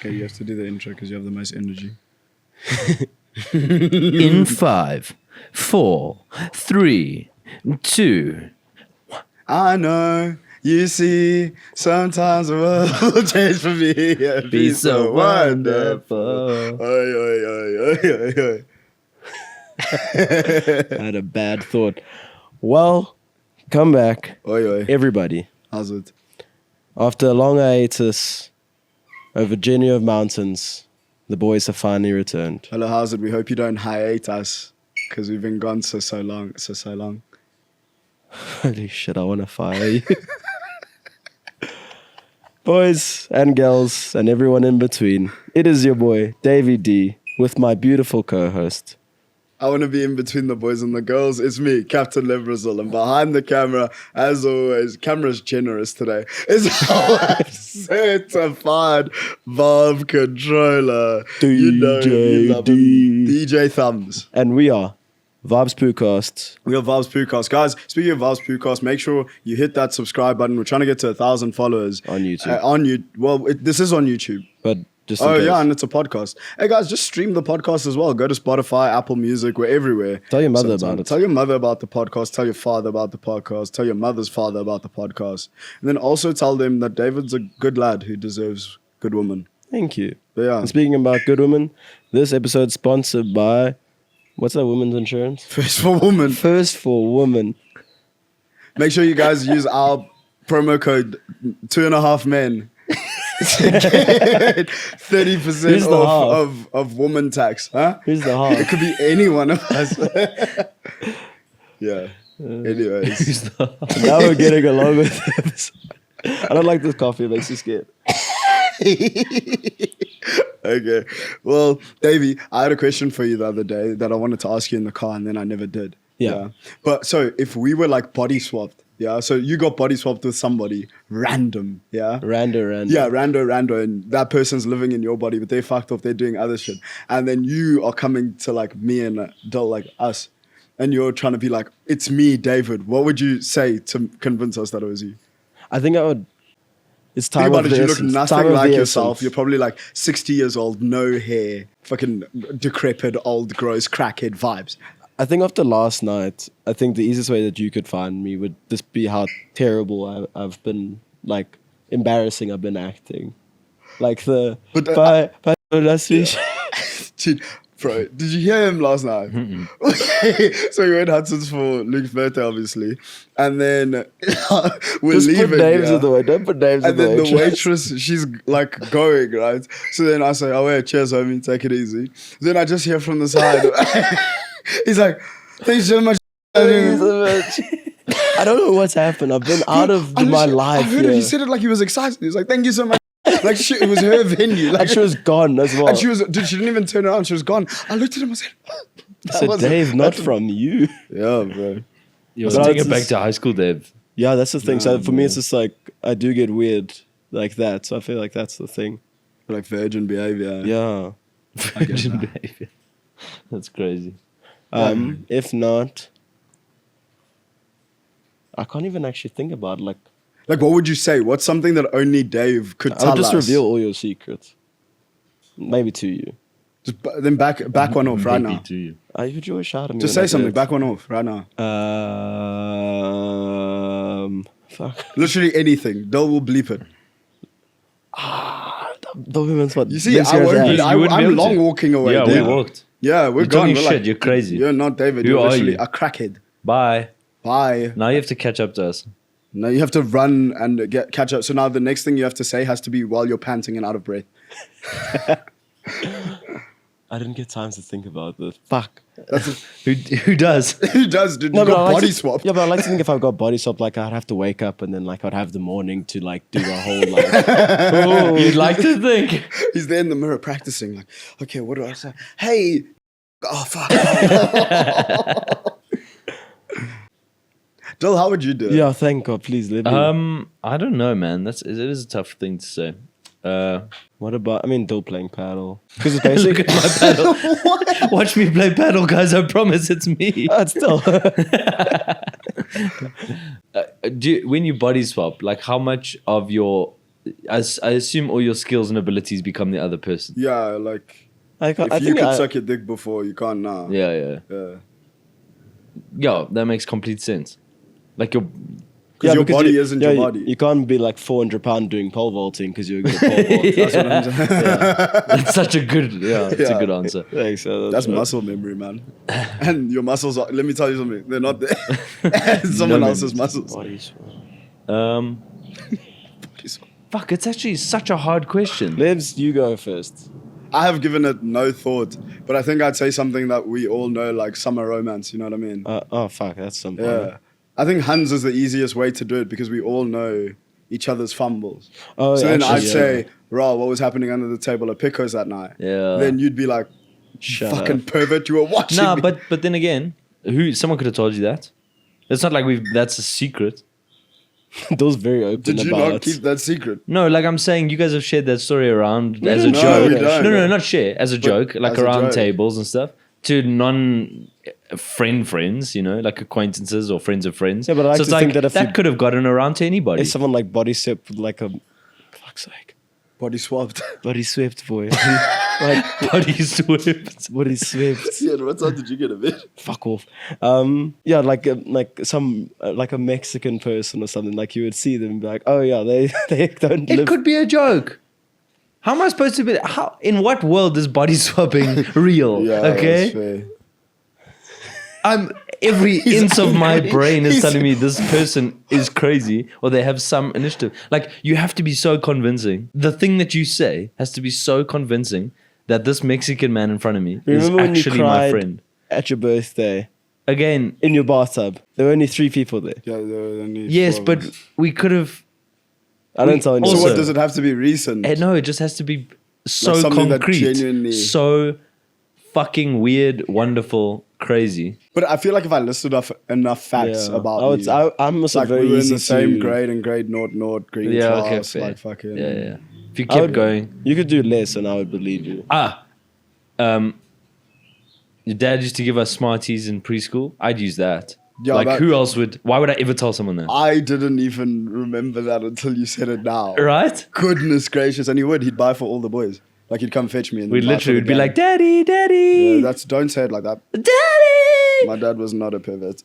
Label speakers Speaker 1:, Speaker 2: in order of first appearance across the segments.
Speaker 1: Okay, you have to do the intro because you have the most energy.
Speaker 2: In 5, 4, 3, 2.
Speaker 1: I know, you see, sometimes the world will change for me. It'd
Speaker 2: Be so wonderful.
Speaker 1: Oi, oi, oi, oi, oi, oi.
Speaker 3: I had a bad thought. Well, come back,
Speaker 1: Oi, oi.
Speaker 3: everybody.
Speaker 1: How's it?
Speaker 3: After a long hiatus over Journey of Mountains, the boys have finally returned.
Speaker 1: Hello, how's it? We hope you don't hiate us because we've been gone so long.
Speaker 3: Holy shit, I want to fire you. Boys and girls and everyone in between, it is your boy, Davey D, with my beautiful co-host.
Speaker 1: I want to be in between the boys and the girls. It's me, Captain Leverizal, and behind the camera, as always, camera's generous today, is our certified Vaabs controller. You know him, you love him. DJ Thumbs.
Speaker 3: And we are Vaabs Podcast.
Speaker 1: We are Vaabs Podcast. Guys, speaking of Vaabs Podcast, make sure you hit that subscribe button. We're trying to get to 1,000 followers.
Speaker 3: On YouTube.
Speaker 1: This is on YouTube.
Speaker 3: But just in case.
Speaker 1: Yeah, and it's a podcast. Hey guys, just stream the podcast as well. Go to Spotify, Apple Music, we're everywhere.
Speaker 3: Tell your mother about it.
Speaker 1: Tell your mother about the podcast. Tell your father about the podcast. Tell your mother's father about the podcast. And then also tell them that David's a good lad who deserves good woman.
Speaker 3: Thank you.
Speaker 1: But yeah.
Speaker 3: And speaking about good women, this episode is sponsored by, what's that women's insurance?
Speaker 1: First for woman.
Speaker 3: First for Women.
Speaker 1: Make sure you guys use our promo code 2.5 men. 30% off of woman tax, huh?
Speaker 3: Who's the half?
Speaker 1: It could be any one of us. Yeah. Anyways.
Speaker 3: Now we're getting along with the episode. I don't like this coffee, it makes me scared.
Speaker 1: Okay. Well, Davey, I had a question for you the other day that I wanted to ask you in the car and then I never did.
Speaker 3: Yeah.
Speaker 1: But so if we were like body swapped, yeah. So you got body swapped with somebody random, yeah.
Speaker 3: Rando.
Speaker 1: Yeah, rando, and that person's living in your body, but they fucked off. They're doing other shit, and then you are coming to like me and Dil, like us, and you're trying to be like, it's me, David. What would you say to convince us that it was you?
Speaker 3: I think I would. It's time
Speaker 1: Think about
Speaker 3: of
Speaker 1: it.
Speaker 3: the
Speaker 1: You look
Speaker 3: essence.
Speaker 1: nothing
Speaker 3: Time of
Speaker 1: like
Speaker 3: the
Speaker 1: yourself.
Speaker 3: essence.
Speaker 1: You're probably like 60 years old, no hair, fucking decrepit, old, gross, crackhead vibes.
Speaker 3: I think after last night, I think the easiest way that you could find me would just be how terrible I've been, like, embarrassing I've been acting. Like the... But last week.
Speaker 1: Dude, bro, did you hear him last night? So we went Hudson's for Luke's birthday, obviously. And then we're
Speaker 3: Just
Speaker 1: leaving.
Speaker 3: put names in the way. Don't put names in
Speaker 1: And
Speaker 3: the
Speaker 1: then
Speaker 3: way.
Speaker 1: the waitress, she's like going, right? So then I say, oh, yeah, cheers, homie, take it easy. Then I just hear from the side... He's like, thanks so much.
Speaker 3: Thank you so much. I don't know what's happened. I've been out of my life.
Speaker 1: I heard it. He said it like he was excited. He was like, thank you so much. Like, it was her venue. Like,
Speaker 3: And she was gone as well.
Speaker 1: and she didn't even turn around. She was gone. I looked at him and said,
Speaker 3: I said, Dave, not from you.
Speaker 1: yeah, bro.
Speaker 2: You'll
Speaker 3: But
Speaker 2: take
Speaker 3: it's
Speaker 2: it back
Speaker 3: just-
Speaker 2: to high school, Dave.
Speaker 3: Yeah, that's the thing. So for me,
Speaker 1: man.
Speaker 3: it's just like, I do get weird like that. So I feel like that's the thing.
Speaker 1: Like virgin behavior.
Speaker 3: Yeah.
Speaker 2: Virgin behavior. That's crazy.
Speaker 3: If not, I can't even actually think about it. Like,
Speaker 1: Like, what would you say? What's something that only Dave could tell
Speaker 3: I'll just
Speaker 1: us?
Speaker 3: reveal all your secrets. Maybe to you.
Speaker 1: Just then back one off right
Speaker 2: Maybe
Speaker 1: now.
Speaker 2: to you.
Speaker 3: Would you always shout at me?
Speaker 1: Just
Speaker 3: when
Speaker 1: say
Speaker 3: I
Speaker 1: something.
Speaker 3: did?
Speaker 1: Back one off right now.
Speaker 3: Fuck.
Speaker 1: Literally anything. Dell will bleep it.
Speaker 3: The women's what?
Speaker 1: You see,
Speaker 3: Links
Speaker 1: I
Speaker 3: here
Speaker 1: won't.
Speaker 3: is
Speaker 2: You
Speaker 3: at.
Speaker 2: wouldn't be
Speaker 1: I'm
Speaker 2: able
Speaker 1: long
Speaker 2: to.
Speaker 1: walking away.
Speaker 2: Yeah,
Speaker 1: Dave.
Speaker 2: we walked.
Speaker 1: Yeah, we're
Speaker 2: You're
Speaker 1: gone.
Speaker 2: talking
Speaker 1: We're
Speaker 2: shit,
Speaker 1: like,
Speaker 2: you're crazy.
Speaker 1: You're not David.
Speaker 2: Who
Speaker 1: You're
Speaker 2: are
Speaker 1: literally
Speaker 2: you?
Speaker 1: a crackhead.
Speaker 2: Bye.
Speaker 1: Bye.
Speaker 2: Now you have to catch up to us.
Speaker 1: No, you have to run and catch up. So now the next thing you have to say has to be while you're panting and out of breath.
Speaker 3: I didn't get time to think about this. Fuck.
Speaker 2: Who does?
Speaker 1: Who does? Did
Speaker 3: No,
Speaker 1: you
Speaker 3: but I
Speaker 1: got
Speaker 3: like
Speaker 1: body
Speaker 3: to-
Speaker 1: swap?
Speaker 3: Yeah, but I like to think if I got body swap, like I'd have to wake up and then like I'd have the morning to like do the whole like.
Speaker 2: You'd like to think.
Speaker 1: He's there in the mirror practicing. Like, okay, what do I say? Hey, oh fuck. Dill, how would you do it?
Speaker 3: Yeah, thank God. Please let me.
Speaker 2: I don't know, man. It is a tough thing to say.
Speaker 3: What about? I mean, Dill playing paddle because it's
Speaker 2: Look
Speaker 3: basic.
Speaker 2: at my paddle. Watch me play paddle, guys. I promise it's me.
Speaker 3: It's still.
Speaker 2: When you body swap, like how much of your I assume all your skills and abilities become the other person.
Speaker 1: Yeah, like
Speaker 3: I
Speaker 1: if you
Speaker 3: think
Speaker 1: could suck your dick before, you can't now.
Speaker 2: Yeah. Yeah, that makes complete sense. Like your
Speaker 1: Because your body isn't your body.
Speaker 3: You can't be like 400 pound doing pole vaulting because you're good at pole vault.
Speaker 1: That's what I'm saying.
Speaker 2: that's such a good it's a good answer.
Speaker 3: Thanks,
Speaker 1: That's muscle memory, man. And your muscles are, let me tell you something, they're not there. It's someone else's muscles.
Speaker 2: Fuck, it's actually such a hard question.
Speaker 3: Lebs, you go first.
Speaker 1: I have given it no thought, but I think I'd say something that we all know, like summer romance, you know what I mean?
Speaker 3: Oh, fuck, that's simple.
Speaker 1: Yeah. I think Hans is the easiest way to do it because we all know each other's fumbles.
Speaker 3: Oh,
Speaker 1: so then
Speaker 3: actually,
Speaker 1: I'd say, Ra, what was happening under the table at Pico's that night?
Speaker 2: Yeah.
Speaker 1: Then you'd be like,
Speaker 3: Shut
Speaker 1: fucking
Speaker 3: up.
Speaker 1: pervert, you were watching
Speaker 2: Nah,
Speaker 1: me.
Speaker 2: but then again, someone could have told you that. It's not like that's a secret.
Speaker 3: Those very open
Speaker 1: Did you
Speaker 3: about
Speaker 1: not keep that secret?
Speaker 2: No, like I'm saying, you guys have shared that story around
Speaker 3: We
Speaker 2: as a
Speaker 3: don't.
Speaker 1: No,
Speaker 2: joke.
Speaker 1: we don't.
Speaker 2: No, not share as a joke, like
Speaker 1: as a
Speaker 2: around
Speaker 1: joke.
Speaker 2: tables and stuff to non-friends, you know, like acquaintances or friends of friends.
Speaker 3: Yeah, but I like
Speaker 2: so it's
Speaker 3: to
Speaker 2: like
Speaker 3: think that if you-
Speaker 2: could have gotten around to anybody.
Speaker 3: If someone like body swept like a fuck's sake.
Speaker 1: Body swapped.
Speaker 3: Body swept boy. Like
Speaker 2: Body swept.
Speaker 3: body swept.
Speaker 1: Yeah, what time did you get a bit?
Speaker 3: Fuck off. Yeah, like some like a Mexican person or something. Like you would see them and be like, oh yeah, they don't
Speaker 2: It
Speaker 3: live.
Speaker 2: could be a joke. How am I supposed to be? How in what world is body swapping real?
Speaker 1: Yeah,
Speaker 2: okay,
Speaker 1: that's fair.
Speaker 2: I'm every inch of my brain is telling me this person is crazy or they have some initiative. Like you have to be so convincing. The thing that you say has to be so convincing that this Mexican man in front of me is
Speaker 3: Remember when you
Speaker 2: actually my
Speaker 3: cried
Speaker 2: friend.
Speaker 3: at your birthday
Speaker 2: Again,
Speaker 3: in your bathtub? There were only 3 people there.
Speaker 1: Yeah, there were only
Speaker 2: yes,
Speaker 1: 4 of
Speaker 2: but
Speaker 1: us.
Speaker 2: we could have.
Speaker 3: I don't tell anyone.
Speaker 1: So
Speaker 2: Also-
Speaker 1: what, does it have to be recent?
Speaker 2: No, it just has to be so
Speaker 1: Like something that
Speaker 2: concrete,
Speaker 1: genuinely-
Speaker 2: so fucking weird, wonderful, crazy.
Speaker 1: But I feel like if I listed off enough facts
Speaker 3: Yeah.
Speaker 1: about you,
Speaker 3: I'm also
Speaker 1: like
Speaker 3: very
Speaker 1: we were in
Speaker 3: easy
Speaker 1: the same
Speaker 3: to-
Speaker 1: grade in grade naught, green
Speaker 2: Yeah,
Speaker 1: class,
Speaker 2: okay, fair.
Speaker 1: like fucking...
Speaker 2: Yeah. If you
Speaker 3: I
Speaker 2: kept
Speaker 3: would-
Speaker 2: going.
Speaker 3: You could do less, and I would believe you.
Speaker 2: Your dad used to give us Smarties in preschool. I'd use that.
Speaker 1: Yeah,
Speaker 2: like
Speaker 1: that-
Speaker 2: who else would? Why would I ever tell someone that?
Speaker 1: I didn't even remember that until you said it now.
Speaker 2: Right?
Speaker 1: Goodness gracious. And he'd buy for all the boys. Like he'd come fetch me. And
Speaker 2: We
Speaker 1: then buy for
Speaker 2: literally
Speaker 1: the
Speaker 2: would be
Speaker 1: gang.
Speaker 2: like, "Daddy, Daddy,
Speaker 1: Yeah, don't say it like that.
Speaker 2: Daddy,
Speaker 1: My dad was not a pervert.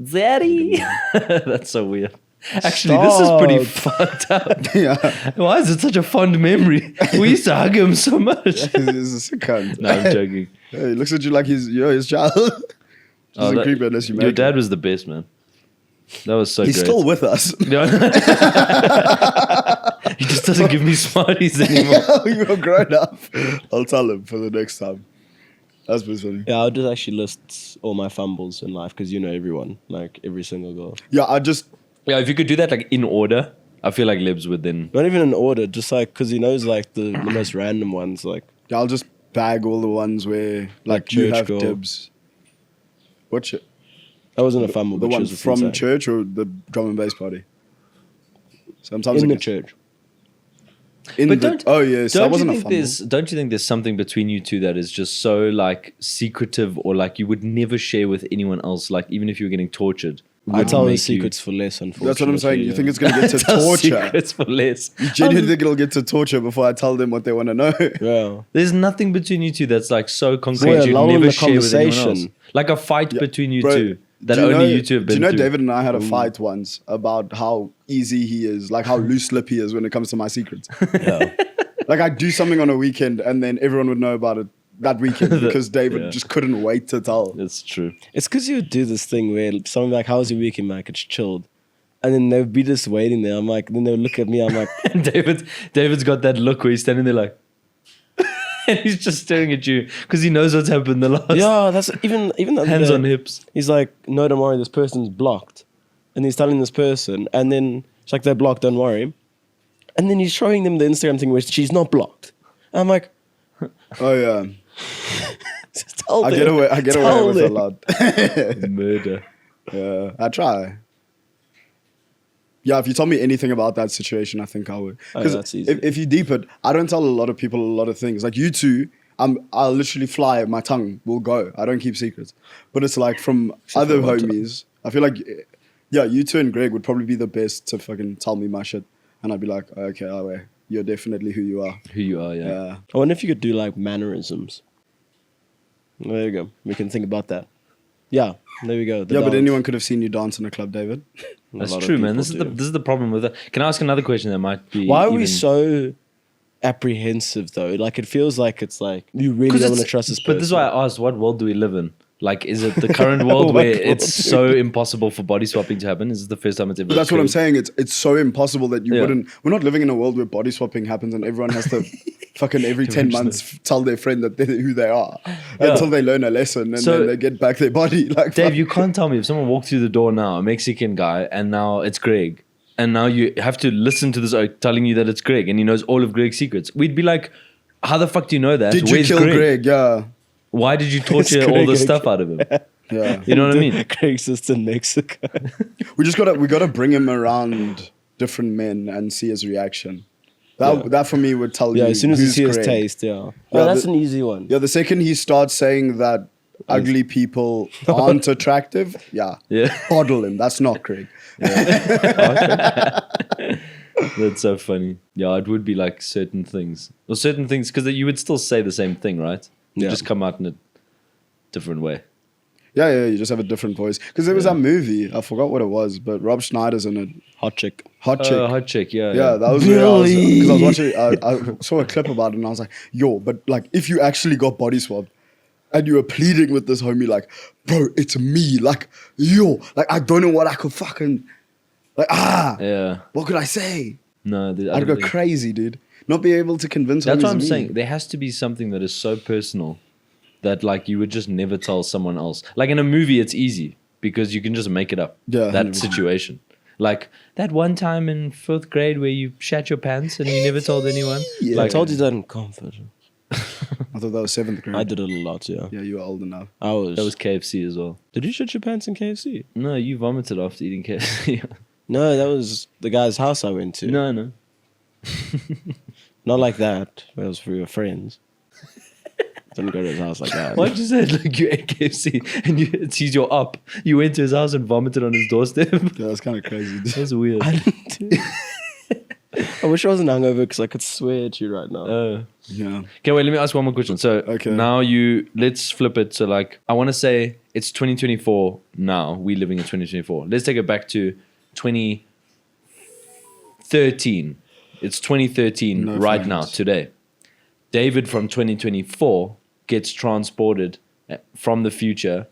Speaker 2: Daddy." That's so weird. Actually, this is pretty fucked up.
Speaker 1: Yeah.
Speaker 2: Why is it such a fond memory? We used to hug him so much.
Speaker 1: He's a sick cunt.
Speaker 2: No, I'm joking.
Speaker 1: Yeah, he looks at you like he's his child. Doesn't
Speaker 2: that-
Speaker 1: creep unless you make
Speaker 2: Your
Speaker 1: it.
Speaker 2: dad was the best, man. That was so
Speaker 1: He's
Speaker 2: great.
Speaker 1: still with us.
Speaker 2: Yeah. He just doesn't give me Smarties anymore.
Speaker 1: You're grown up. I'll tell him for the next time. That's pretty funny.
Speaker 3: Yeah, I'll just actually list all my fumbles in life because you know everyone, like every single girl.
Speaker 1: Yeah,
Speaker 2: Yeah, if you could do that like in order, I feel like Libs would then.
Speaker 3: Not even in order, just like because he knows like the most random ones. Like
Speaker 1: I'll just bag all the ones where like you
Speaker 3: church
Speaker 1: have
Speaker 3: girl.
Speaker 1: dibs. What church?
Speaker 3: that wasn't a fumble,
Speaker 1: The
Speaker 3: but she
Speaker 1: one
Speaker 3: was just
Speaker 1: from
Speaker 3: insane.
Speaker 1: church or the drum and bass party? Sometimes
Speaker 3: in
Speaker 1: I
Speaker 3: the
Speaker 1: guess-
Speaker 3: church.
Speaker 1: In
Speaker 2: But
Speaker 1: the, oh yes, that
Speaker 2: don't you
Speaker 1: wasn't a
Speaker 2: think
Speaker 1: fumble.
Speaker 2: don't you think there's something between you two that is just so like secretive or like you would never share with anyone else? Like even if you were getting tortured,
Speaker 3: I
Speaker 2: would
Speaker 3: tell the
Speaker 2: make you-
Speaker 3: secrets for less. Unfortunately,
Speaker 1: That's what I'm saying. You think it's gonna get to
Speaker 2: Tell
Speaker 1: torture?
Speaker 2: secrets for less.
Speaker 1: You genuinely think it'll get to torture before I tell them what they want to know?
Speaker 3: Yeah.
Speaker 2: There's nothing between you two that's like so concrete
Speaker 3: Boy, a
Speaker 2: you'd
Speaker 3: lull in
Speaker 2: never
Speaker 3: the
Speaker 2: share with anyone else.
Speaker 3: conversation.
Speaker 2: Like a fight
Speaker 1: Yeah,
Speaker 2: between you
Speaker 1: bro,
Speaker 2: two that
Speaker 1: do you
Speaker 2: only
Speaker 1: know-
Speaker 2: you two have been
Speaker 1: Do you know
Speaker 2: through.
Speaker 1: David and I had a fight once about how easy he is, like how loose lip he is when it comes to my secrets.
Speaker 3: Yeah.
Speaker 1: Like I'd do something on a weekend and then everyone would know about it that weekend because David
Speaker 2: Yeah.
Speaker 1: just couldn't wait to tell.
Speaker 2: That's true.
Speaker 3: It's because you would do this thing where someone like, "How's your weekend?" Like it's chilled, and then they'd be just waiting there. I'm like, then they'll look at me. I'm like,
Speaker 2: And David's got that look where he's standing there like, and he's just staring at you because he knows what's happened the last.
Speaker 3: yeah, that's even the other
Speaker 2: Hands
Speaker 3: day,
Speaker 2: on hips.
Speaker 3: He's like, "No, don't worry, this person's blocked," and he's telling this person, and then it's like, "They're blocked, don't worry," and then he's showing them the Instagram thing where she's not blocked. I'm like,
Speaker 1: Oh yeah,
Speaker 3: just tell
Speaker 1: I
Speaker 3: them.
Speaker 1: get away
Speaker 3: Tell
Speaker 1: with a
Speaker 3: them.
Speaker 1: lot.
Speaker 2: Murder.
Speaker 1: Yeah, I try. Yeah, if you tell me anything about that situation, I think I would.
Speaker 3: Oh,
Speaker 1: Because
Speaker 3: that's easy.
Speaker 1: if you deep it, I don't tell a lot of people a lot of things. Like you two, I'll literally fly. My tongue will go. I don't keep secrets. But it's like from other
Speaker 3: for one time.
Speaker 1: homies. I feel like, yeah, you two and Greg would probably be the best to fucking tell me my shit. and I'd be like, okay, Awe, you're definitely who you are.
Speaker 2: Who you are, yeah.
Speaker 1: Yeah.
Speaker 3: I wonder if you could do like mannerisms. There you go. We can think about that. Yeah, there we go. the
Speaker 1: Yeah, but
Speaker 3: dance.
Speaker 1: anyone could have seen you dance in a club, David.
Speaker 3: A
Speaker 2: That's
Speaker 3: lot of
Speaker 2: true, man.
Speaker 3: people
Speaker 2: This
Speaker 3: do.
Speaker 2: is the problem with it. Can I ask another question that might be?
Speaker 3: Why are we
Speaker 2: even-
Speaker 3: so apprehensive though? Like it feels like it's like you really
Speaker 2: 'Cause
Speaker 3: don't want to
Speaker 2: it's-
Speaker 3: trust this person.
Speaker 2: But this is why I asked, what world do we live in? Like, is it the current world
Speaker 3: What
Speaker 2: where
Speaker 3: world
Speaker 2: it's
Speaker 3: do
Speaker 2: so impossible for body swapping to happen? Is this the first time it's ever
Speaker 1: But that's what I'm
Speaker 2: occurred?
Speaker 1: saying. It's so impossible that you
Speaker 2: Yeah.
Speaker 1: wouldn't. We're not living in a world where body swapping happens and everyone has to fucking every 10 months tell their friend that they're who they are until they learn a lesson and
Speaker 2: So-
Speaker 1: then they get back their body. Like,
Speaker 2: Dave, you can't tell me if someone walked through the door now, a Mexican guy, and now it's Greg, and now you have to listen to this oak telling you that it's Greg, and he knows all of Greg's secrets. We'd be like, how the fuck do you know that?
Speaker 1: did you
Speaker 2: Where's
Speaker 1: kill Greg? Yeah.
Speaker 2: Why did you torture all
Speaker 3: Greg
Speaker 2: this
Speaker 3: again.
Speaker 2: stuff out of him?
Speaker 1: Yeah.
Speaker 2: You know what I mean?
Speaker 3: Craig's just in Mexico.
Speaker 1: We gotta bring him around different men and see his reaction. That for me would tell
Speaker 3: Yeah,
Speaker 1: you
Speaker 3: as soon as you
Speaker 1: who's
Speaker 3: see his
Speaker 1: Greg.
Speaker 3: taste, yeah.
Speaker 1: Yeah,
Speaker 3: Oh, that's
Speaker 1: the-
Speaker 3: an easy one.
Speaker 1: Yeah, the second he starts saying that ugly people aren't attractive, yeah,
Speaker 2: Yeah.
Speaker 1: bottle him. That's not Greg.
Speaker 2: That's so funny. Yeah, it would be like certain things. Or certain things, because you would still say the same thing, right? You
Speaker 3: Yeah.
Speaker 2: just come out in a different way.
Speaker 1: Yeah, you just have a different voice. Because there was that movie, I forgot what it was, but Rob Schneider's in it.
Speaker 3: Hot chick.
Speaker 1: Hot Chick.
Speaker 2: Hot chick, yeah.
Speaker 1: Yeah, that was because I was watching. I saw a clip about it, and I was like, "Yo!" But like, if you actually got body swapped, and you were pleading with this homie, like, "Bro, it's me!" Like, yo, like I don't know what I could fucking, like,
Speaker 2: Yeah.
Speaker 1: what could I say?
Speaker 2: No, I
Speaker 1: I'd
Speaker 2: don't
Speaker 1: go
Speaker 2: think-
Speaker 1: crazy, dude. Not be able to convince.
Speaker 2: That's
Speaker 1: homies
Speaker 2: what I'm
Speaker 1: me.
Speaker 2: saying. There has to be something that is so personal that like you would just never tell someone else. Like in a movie, it's easy because you can just make it up.
Speaker 1: Yeah,
Speaker 2: That
Speaker 1: 100%.
Speaker 2: situation. Like that one time in 4th grade where you shat your pants and you never told anyone.
Speaker 1: Yeah.
Speaker 3: I
Speaker 2: Like,
Speaker 3: told you that in comfort.
Speaker 1: I thought that was 7th grade.
Speaker 3: I did it a lot, yeah.
Speaker 1: Yeah, you were old enough.
Speaker 3: I was.
Speaker 2: that was KFC as well.
Speaker 3: Did you shit your pants in KFC?
Speaker 2: No, you vomited after eating KFC.
Speaker 3: No, that was the guy's house I went to.
Speaker 2: no.
Speaker 3: Not like that. That was for your friends. Didn't go to his house like that.
Speaker 2: Why'd you say it like you ate KFC and he's your up? You went to his house and vomited on his doorstep.
Speaker 1: Yeah, that's kind of crazy. Dude.
Speaker 2: That's weird.
Speaker 3: I didn't do I wish I wasn't hungover because I could swear at you right now.
Speaker 1: Yeah.
Speaker 2: Okay, wait, let me ask one more question. So
Speaker 1: Okay.
Speaker 2: now let's flip it. So like, I want to say it's 2024 now. We living in 2024. Let's take it back to 2013. It's 2013
Speaker 1: No
Speaker 2: right
Speaker 1: thanks.
Speaker 2: now, today. David from 2024 gets transported from the future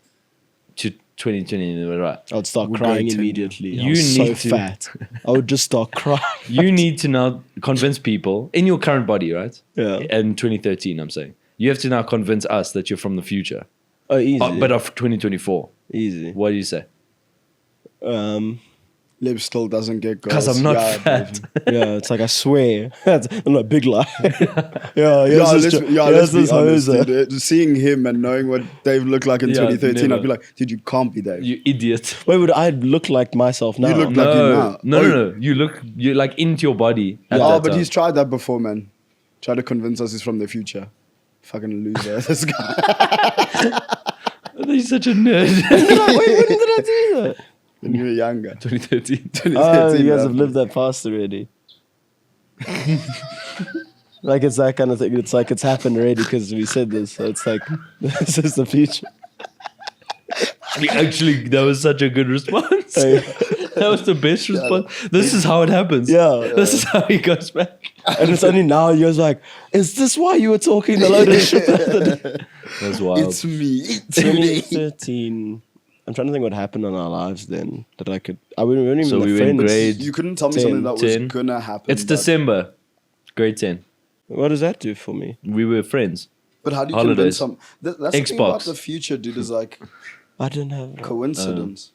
Speaker 2: to 2020, right?
Speaker 3: I would start
Speaker 1: We're
Speaker 3: crying
Speaker 1: going to-
Speaker 3: immediately. I
Speaker 2: You
Speaker 3: was so
Speaker 2: need to-
Speaker 3: fat. I would just start crying.
Speaker 2: You need to now convince people in your current body, right?
Speaker 3: Yeah.
Speaker 2: In 2013, I'm saying. You have to now convince us that you're from the future.
Speaker 3: Oh, easy.
Speaker 2: But of 2024.
Speaker 3: easy.
Speaker 2: What do you say?
Speaker 1: Lib still doesn't get girls.
Speaker 2: 'Cause I'm not
Speaker 1: Yeah,
Speaker 2: fat.
Speaker 1: baby.
Speaker 3: Yeah, it's like I swear. That's a big lie. yeah,
Speaker 1: Yeah,
Speaker 3: here's
Speaker 1: let's
Speaker 3: this
Speaker 1: be honest,
Speaker 3: hoser.
Speaker 1: dude. Seeing him and knowing what Dave looked like in
Speaker 2: Yeah,
Speaker 1: 2013,
Speaker 2: never.
Speaker 1: I'd be like, dude, you can't be Dave.
Speaker 2: You idiot.
Speaker 3: Wait, would I look like myself now?
Speaker 1: look like you now.
Speaker 2: No. You're like into your body. at
Speaker 1: Oh,
Speaker 2: that
Speaker 1: but
Speaker 2: time.
Speaker 1: he's tried that before, man. Tried to convince us he's from the future. Fucking loser, this guy.
Speaker 2: He's such a nerd.
Speaker 3: Wait, when did I do that?
Speaker 1: When you were younger.
Speaker 2: 2013.
Speaker 1: 2013,
Speaker 3: Oh, you guys
Speaker 1: man.
Speaker 3: have lived that past already. Like it's that kind of thing. It's like it's happened already because we said this. So it's like this is the future.
Speaker 2: Actually, that was such a good response.
Speaker 3: Hey.
Speaker 2: That was the best response. This is how it happens.
Speaker 3: Yeah.
Speaker 2: This is how he goes back.
Speaker 3: And it's only now you guys like, is this why you were talking the load of shit the other day?
Speaker 2: That's wild.
Speaker 1: It's me. It's me.
Speaker 3: 2013. I'm trying to think what happened in our lives then that I could. I wouldn't even
Speaker 2: So
Speaker 3: the
Speaker 2: we were in
Speaker 3: friends.
Speaker 2: grade-
Speaker 1: You couldn't tell me
Speaker 3: 10,
Speaker 1: something that was
Speaker 2: 10.
Speaker 1: gonna happen.
Speaker 2: It's
Speaker 1: but-
Speaker 2: December. Grade 10.
Speaker 3: What does that do for me?
Speaker 2: We were friends.
Speaker 1: But how do you
Speaker 2: Holidays.
Speaker 1: convince some? That's the thing about
Speaker 2: Xbox.
Speaker 1: the future, dude. Is like
Speaker 3: I didn't have.
Speaker 1: coincidence.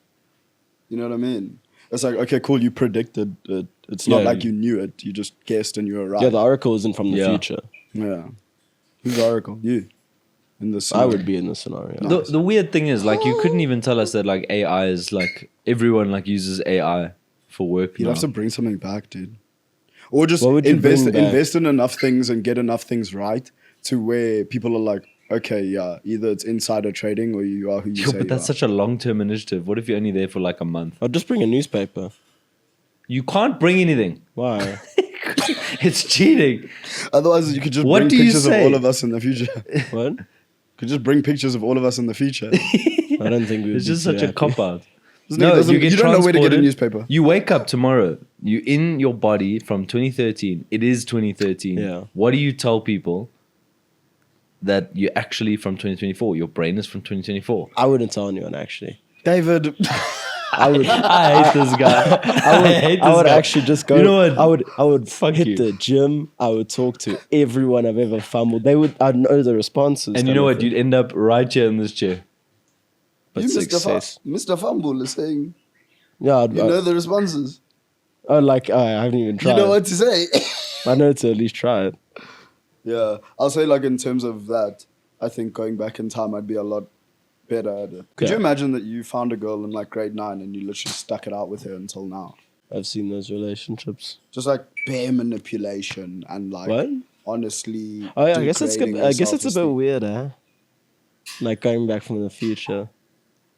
Speaker 1: You know what I mean? It's like, okay, cool. You predicted it. It's not
Speaker 3: Yeah.
Speaker 1: like you knew it. You just guessed and you were right.
Speaker 3: Yeah, the oracle isn't from the
Speaker 2: Yeah.
Speaker 3: future.
Speaker 1: Yeah. Who's the Oracle? You. In this.
Speaker 3: I would be in this scenario.
Speaker 1: No.
Speaker 2: The weird thing is, like, you couldn't even tell us that, like, AI is, like, everyone, like, uses AI for work
Speaker 1: You'd
Speaker 2: now.
Speaker 1: have to bring something back, dude. Or just
Speaker 3: What would you
Speaker 1: invest
Speaker 3: bring back?
Speaker 1: invest in enough things and get enough things right to where people are like, okay, yeah, either it's insider trading or you are who you
Speaker 2: Yo,
Speaker 1: say
Speaker 2: but that's
Speaker 1: you are.
Speaker 2: such a long-term initiative. What if you're only there for, like, a month?
Speaker 3: I'll just bring a newspaper.
Speaker 2: You can't bring anything.
Speaker 3: Why?
Speaker 2: It's cheating.
Speaker 1: Otherwise, you could just
Speaker 2: What
Speaker 1: bring
Speaker 2: do you
Speaker 1: pictures of
Speaker 2: say?
Speaker 1: all of us in the future.
Speaker 3: What?
Speaker 1: Could just bring pictures of all of us in the future.
Speaker 3: I don't think we would
Speaker 2: It's
Speaker 3: be
Speaker 2: just
Speaker 3: too
Speaker 2: such a
Speaker 3: happy.
Speaker 2: cop out.
Speaker 1: You don't know where to get a newspaper.
Speaker 2: You wake up tomorrow. You in your body from 2013. It is 2013.
Speaker 3: Yeah.
Speaker 2: What do you tell people that you're actually from 2024? Your brain is from 2024.
Speaker 3: I wouldn't tell anyone actually.
Speaker 1: David.
Speaker 3: I would.
Speaker 2: I hate this guy.
Speaker 3: I would actually just go.
Speaker 2: You know what?
Speaker 3: I would
Speaker 2: Fuck
Speaker 3: hit
Speaker 2: you.
Speaker 3: the gym. I would talk to everyone I've ever fumbled. I'd know the responses.
Speaker 2: And you know what? You'd end up right here in this chair.
Speaker 3: But
Speaker 1: You,
Speaker 3: success.
Speaker 1: Mr. Fumble is saying,
Speaker 3: Yeah,
Speaker 1: you know the responses.
Speaker 3: I haven't even tried.
Speaker 1: You know what to say.
Speaker 3: I know to at least try it.
Speaker 1: Yeah, I'll say like in terms of that, I think going back in time, I'd be a lot better at it. Could you
Speaker 3: Yeah.
Speaker 1: imagine that you found a girl in like grade 9 and you literally stuck it out with her until now?
Speaker 3: I've seen those relationships.
Speaker 1: Just like bare manipulation and like
Speaker 3: What?
Speaker 1: honestly.
Speaker 3: Oh yeah, I guess it's
Speaker 1: degrading
Speaker 3: I guess
Speaker 1: your
Speaker 3: it's a bit
Speaker 1: self-esteem.
Speaker 3: weird, eh? Like going back from the future.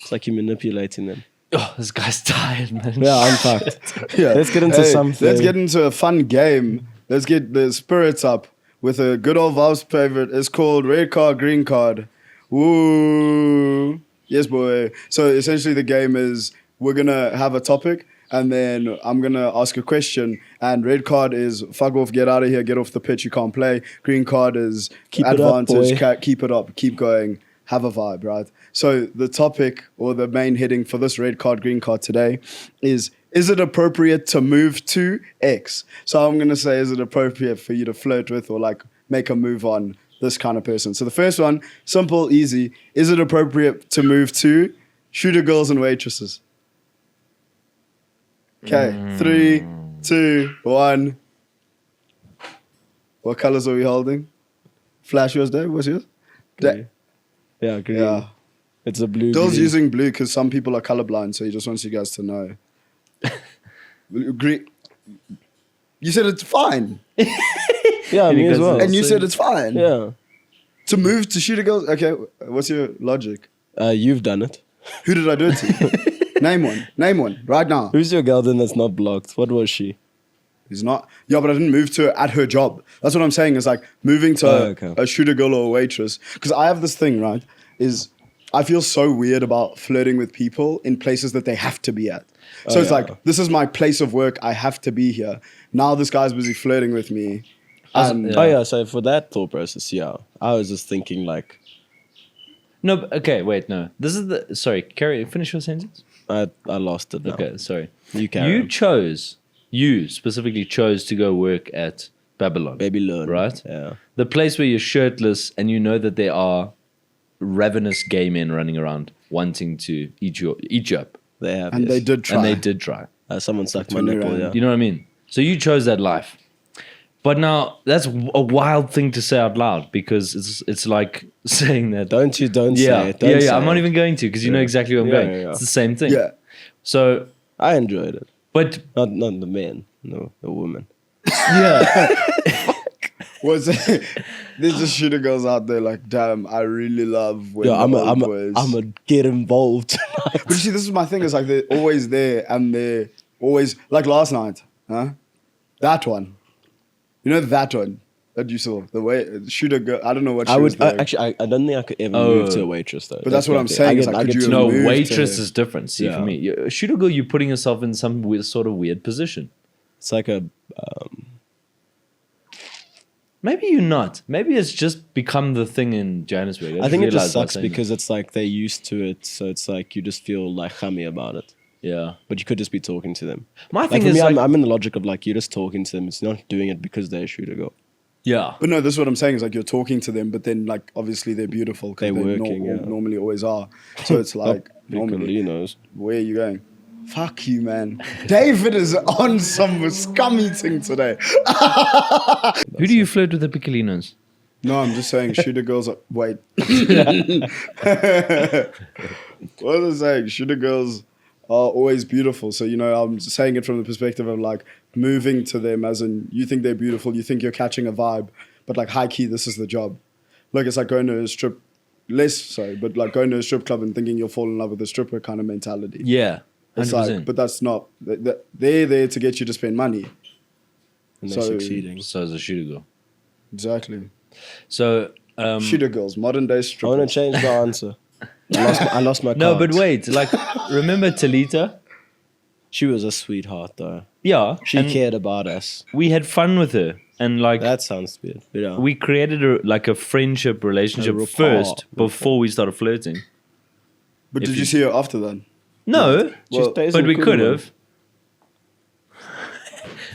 Speaker 3: It's like you're manipulating them.
Speaker 2: Oh, this guy's tired, man.
Speaker 3: Yeah, I'm fucked.
Speaker 1: Yeah.
Speaker 3: Let's get into something.
Speaker 1: Let's get into a fun game. Let's get the spirits up with a good old Vaabs favorite. It's called Red Card, Green Card. Woo. Yes, boy. So essentially the game is we're going to have a topic and then I'm going to ask a question. And red card is fuck off, get out of here, get off the pitch, you can't play. Green card is
Speaker 3: Keep it up,
Speaker 1: advantage,
Speaker 3: boy.
Speaker 1: keep it up, keep going, have a vibe, right? So the topic or the main heading for this red card, green card today is it appropriate to move to X? So I'm going to say, is it appropriate for you to flirt with or like make a move on this kind of person? So the first one, simple, easy. Is it appropriate to move to shooter girls and waitresses? Okay, 3, 2, 1. What colors are we holding? Flash yours, Dave? What's yours?
Speaker 3: Green. Yeah, green.
Speaker 1: Yeah.
Speaker 3: It's a blue.
Speaker 1: Dill's
Speaker 3: green.
Speaker 1: using blue because some people are colorblind, so he just wants you guys to know. Green. You said it's fine.
Speaker 3: Yeah, me as well.
Speaker 1: And you said it's fine.
Speaker 3: Yeah.
Speaker 1: To move to shooter girls? Okay, what's your logic?
Speaker 3: You've done it.
Speaker 1: Who did I do it to? Name one. Name one. Right now.
Speaker 3: Who's your girl then that's not blocked? What was she?
Speaker 1: He's not. Yeah, but I didn't move to her at her job. That's what I'm saying. Is like moving to a shooter girl or a waitress. Because I have this thing, right? Is I feel so weird about flirting with people in places that they have to be at. So it's like, this is my place of work. I have to be here. Now this guy's busy flirting with me. And
Speaker 2: Yeah.
Speaker 3: Oh yeah, so for that thought process, yeah. I was just thinking like
Speaker 2: No, okay, wait, no. This is the... Sorry, finish your sentence.
Speaker 3: I lost it now.
Speaker 2: Okay, sorry.
Speaker 3: You carry on.
Speaker 2: You specifically chose to go work at Babylon.
Speaker 3: Baby learn.
Speaker 2: Right?
Speaker 3: Yeah.
Speaker 2: The place where you're shirtless and you know that there are ravenous gay men running around wanting to eat you up.
Speaker 3: They have.
Speaker 1: and
Speaker 3: yes.
Speaker 1: they did try.
Speaker 2: And they did try.
Speaker 3: Someone sucked my
Speaker 1: 20
Speaker 3: nipple,
Speaker 1: rand.
Speaker 3: yeah.
Speaker 2: You know what I mean? So you chose that life. But now that's a wild thing to say out loud because it's like saying that.
Speaker 3: Don't say it. Don't
Speaker 2: yeah,
Speaker 3: say
Speaker 2: I'm not
Speaker 3: it.
Speaker 2: even going to because you know
Speaker 3: Yeah.
Speaker 2: exactly where I'm
Speaker 3: Yeah,
Speaker 2: going.
Speaker 3: yeah, yeah.
Speaker 2: It's the same thing.
Speaker 1: Yeah.
Speaker 2: So,
Speaker 3: I enjoyed it.
Speaker 2: but
Speaker 3: Not the men. No, the women.
Speaker 2: yeah,
Speaker 1: Was there's just shooter girls out there like, damn, I really love when
Speaker 3: Yeah,
Speaker 1: the old boys.
Speaker 3: I'm a get involved tonight.
Speaker 1: But you see, this is my thing. Is like they're always there, and they're always like last night, huh? That one, you know that one that you saw, the way shooter girl. I don't know what she
Speaker 3: I
Speaker 1: was
Speaker 3: would
Speaker 1: doing.
Speaker 3: actually. I don't think I could ever move to a waitress though.
Speaker 1: But that's what
Speaker 3: my
Speaker 1: I'm
Speaker 3: thing.
Speaker 1: saying,
Speaker 3: I
Speaker 1: is
Speaker 3: get,
Speaker 1: like,
Speaker 3: I
Speaker 1: could
Speaker 3: get
Speaker 1: you
Speaker 3: too
Speaker 2: no,
Speaker 1: move to-
Speaker 2: waitress is different. See,
Speaker 3: Yeah.
Speaker 2: for me, shooter girl, you're putting yourself in some sort of weird position.
Speaker 3: It's like a.
Speaker 2: Maybe you're not. Maybe it's just become the thing in Johannesburg.
Speaker 3: I think it just
Speaker 2: realized by
Speaker 3: sucks
Speaker 2: saying
Speaker 3: because it's like they're used to it, so it's like you just feel like hammy about it.
Speaker 2: that. Yeah.
Speaker 3: But you could just be talking to them.
Speaker 2: My
Speaker 3: Like
Speaker 2: thing
Speaker 3: for
Speaker 2: is
Speaker 3: me,
Speaker 2: like,
Speaker 3: I'm in the logic of like you're just talking to them. It's not doing it because they're a shooter girl.
Speaker 2: yeah.
Speaker 1: But no, this is what I'm saying. Is like you're talking to them, but then like obviously they're beautiful. 'Cause
Speaker 3: They're
Speaker 1: they
Speaker 3: working, yeah.
Speaker 1: normally always are. So it's like normally.
Speaker 3: knows.
Speaker 1: Where are you going? Fuck you, man. David is on some scum eating today.
Speaker 2: Who do you flirt with at Piccolinos?
Speaker 1: No, I'm just saying shooter girls are... Wait. What was I saying? Shooter girls are always beautiful. So, you know, I'm saying it from the perspective of like moving to them as in you think they're beautiful, you think you're catching a vibe, but like high key, this is the job. Like it's like going to a but like going to a strip club and thinking you'll fall in love with a stripper kind of mentality.
Speaker 2: Yeah.
Speaker 1: It's
Speaker 2: 100%.
Speaker 1: like, but that's not. They're there to get you to spend money.
Speaker 3: And they're succeeding.
Speaker 2: So is a shooter girl.
Speaker 1: Exactly.
Speaker 2: So
Speaker 1: Shooter girls, modern day
Speaker 3: I
Speaker 1: strippers.
Speaker 3: want to change the answer. I lost my
Speaker 2: no,
Speaker 3: card.
Speaker 2: but wait, like remember Talita?
Speaker 3: She was a sweetheart, though.
Speaker 2: Yeah,
Speaker 3: She
Speaker 2: and
Speaker 3: cared about us.
Speaker 2: we had fun with her, and like
Speaker 3: That sounds weird. Yeah.
Speaker 2: we created a friendship relationship
Speaker 3: rapport.
Speaker 2: first before we started flirting.
Speaker 1: But
Speaker 2: If
Speaker 1: did
Speaker 2: you-
Speaker 1: you see her after that?
Speaker 2: No,
Speaker 3: She
Speaker 1: well,
Speaker 3: stays
Speaker 2: but
Speaker 3: in
Speaker 2: we could
Speaker 3: Kuruman.
Speaker 2: have.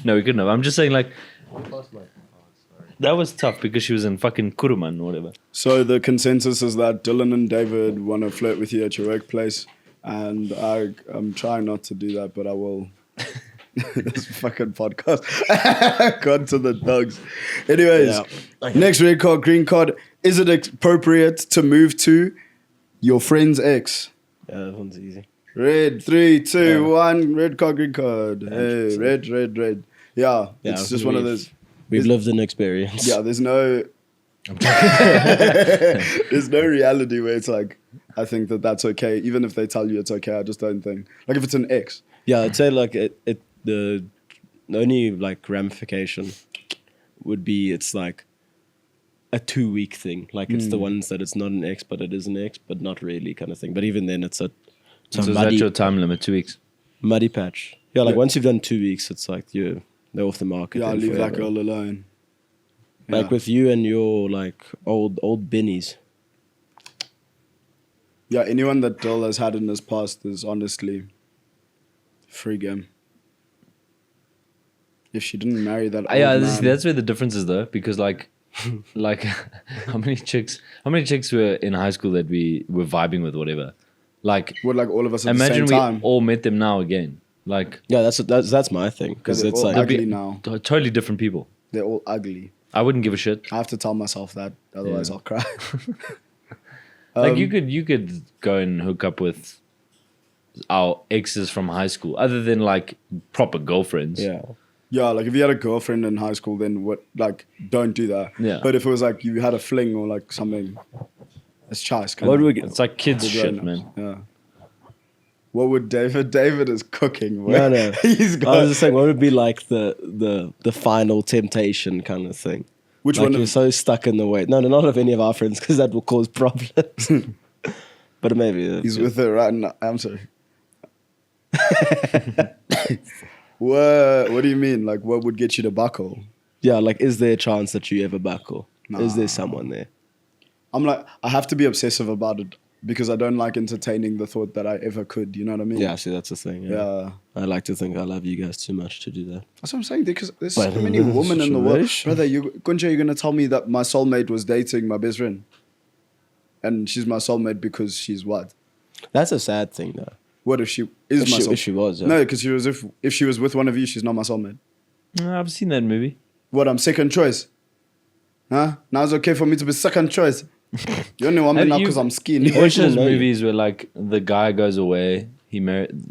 Speaker 2: No, we couldn't have. I'm just saying, like, that was tough because she was in fucking Kuruman or whatever.
Speaker 1: So the consensus is that Dylan and David want to flirt with you at your workplace, and I'm trying not to do that, but I will. This fucking podcast gone to the dogs. Anyways, next red card, green card. Is it appropriate to move to your friend's ex?
Speaker 3: Yeah, that one's easy.
Speaker 1: Red, 3, 2, 1. Red card, green card. Hey,
Speaker 3: 100%.
Speaker 1: red. Yeah, it's just one of those.
Speaker 3: We've lived an experience.
Speaker 1: Yeah, there's no. There's no reality where it's like, I think that's okay. Even if they tell you it's okay, I just don't think. Like if it's an ex.
Speaker 3: Yeah, I'd say like the only like ramification would be it's like a 2-week thing. Like it's the ones that it's not an ex, but it is an ex, but not really kind of thing. But even then, it's a
Speaker 2: So is that your time limit? 2 weeks.
Speaker 3: muddy patch. Yeah, like
Speaker 1: Yeah.
Speaker 3: once you've done 2 weeks, it's like they're off the market.
Speaker 1: Yeah,
Speaker 3: then
Speaker 1: leave that
Speaker 3: forever.
Speaker 1: girl alone.
Speaker 3: Like
Speaker 1: Yeah.
Speaker 3: with you and your like old binnies.
Speaker 1: Yeah, anyone that Dill has had in his past is honestly free game. If she didn't marry that old
Speaker 2: Yeah,
Speaker 1: man,
Speaker 2: that's where the difference is though, because like how many chicks were in high school that we were vibing with, whatever. Like
Speaker 1: would like all of us at
Speaker 2: imagine
Speaker 1: the
Speaker 2: we
Speaker 1: same time.
Speaker 2: all met them now again. Like
Speaker 3: Yeah, that's my thing because
Speaker 1: They're
Speaker 3: it's
Speaker 1: all
Speaker 3: like
Speaker 1: ugly now.
Speaker 2: totally different people.
Speaker 1: They're all ugly.
Speaker 2: I wouldn't give a shit.
Speaker 1: I have to tell myself that, otherwise
Speaker 2: Yeah.
Speaker 1: I'll cry.
Speaker 2: Like you could go and hook up with our exes from high school, other than like proper girlfriends.
Speaker 3: yeah.
Speaker 1: Yeah, like if you had a girlfriend in high school, then what? Like, don't do that.
Speaker 2: Yeah.
Speaker 1: But if it was like you had a fling or like something, it's choice.
Speaker 3: What do we get?
Speaker 2: It's like kids
Speaker 1: Good
Speaker 2: shit,
Speaker 1: grown-ups.
Speaker 2: man.
Speaker 1: Yeah. What would David? David is cooking. Boy.
Speaker 3: No.
Speaker 1: He's
Speaker 3: I
Speaker 1: got.
Speaker 3: was just saying, what would be like the final temptation kind of thing?
Speaker 1: Which
Speaker 3: Like
Speaker 1: one?
Speaker 3: you're so stuck in the way. No, not of any of our friends because that will cause problems. But maybe
Speaker 1: He's with her right now. I'm sorry. What do you mean? Like, what would get you to buckle?
Speaker 3: yeah. Like, is there a chance that you ever buckle? Is
Speaker 1: Nah.
Speaker 3: there someone there?
Speaker 1: I'm like, I have to be obsessive about it because I don't like entertaining the thought that I ever could. You know what I mean?
Speaker 3: Yeah, see, that's the thing.
Speaker 1: Yeah.
Speaker 3: I like to think I love you guys too much to do that.
Speaker 1: That's what I'm saying. Because there's
Speaker 3: But
Speaker 1: so many
Speaker 3: in this
Speaker 1: women in the world.
Speaker 3: situation-
Speaker 1: Brother, Kunja, you're gonna tell me that my soulmate was dating my best friend, and she's my soulmate because she's what?
Speaker 3: That's a sad thing, though.
Speaker 1: What if she is my soulmate?
Speaker 3: If she was, yeah.
Speaker 1: No, because she was. If she was with one of you, she's not my soulmate.
Speaker 2: I've seen that movie.
Speaker 1: What? I'm second choice. Huh? Now it's okay for me to be second choice. You only want me
Speaker 2: Have
Speaker 1: now
Speaker 2: you-
Speaker 1: because I'm skiing.
Speaker 2: You watch those
Speaker 3: know you.
Speaker 2: movies where like the guy goes away,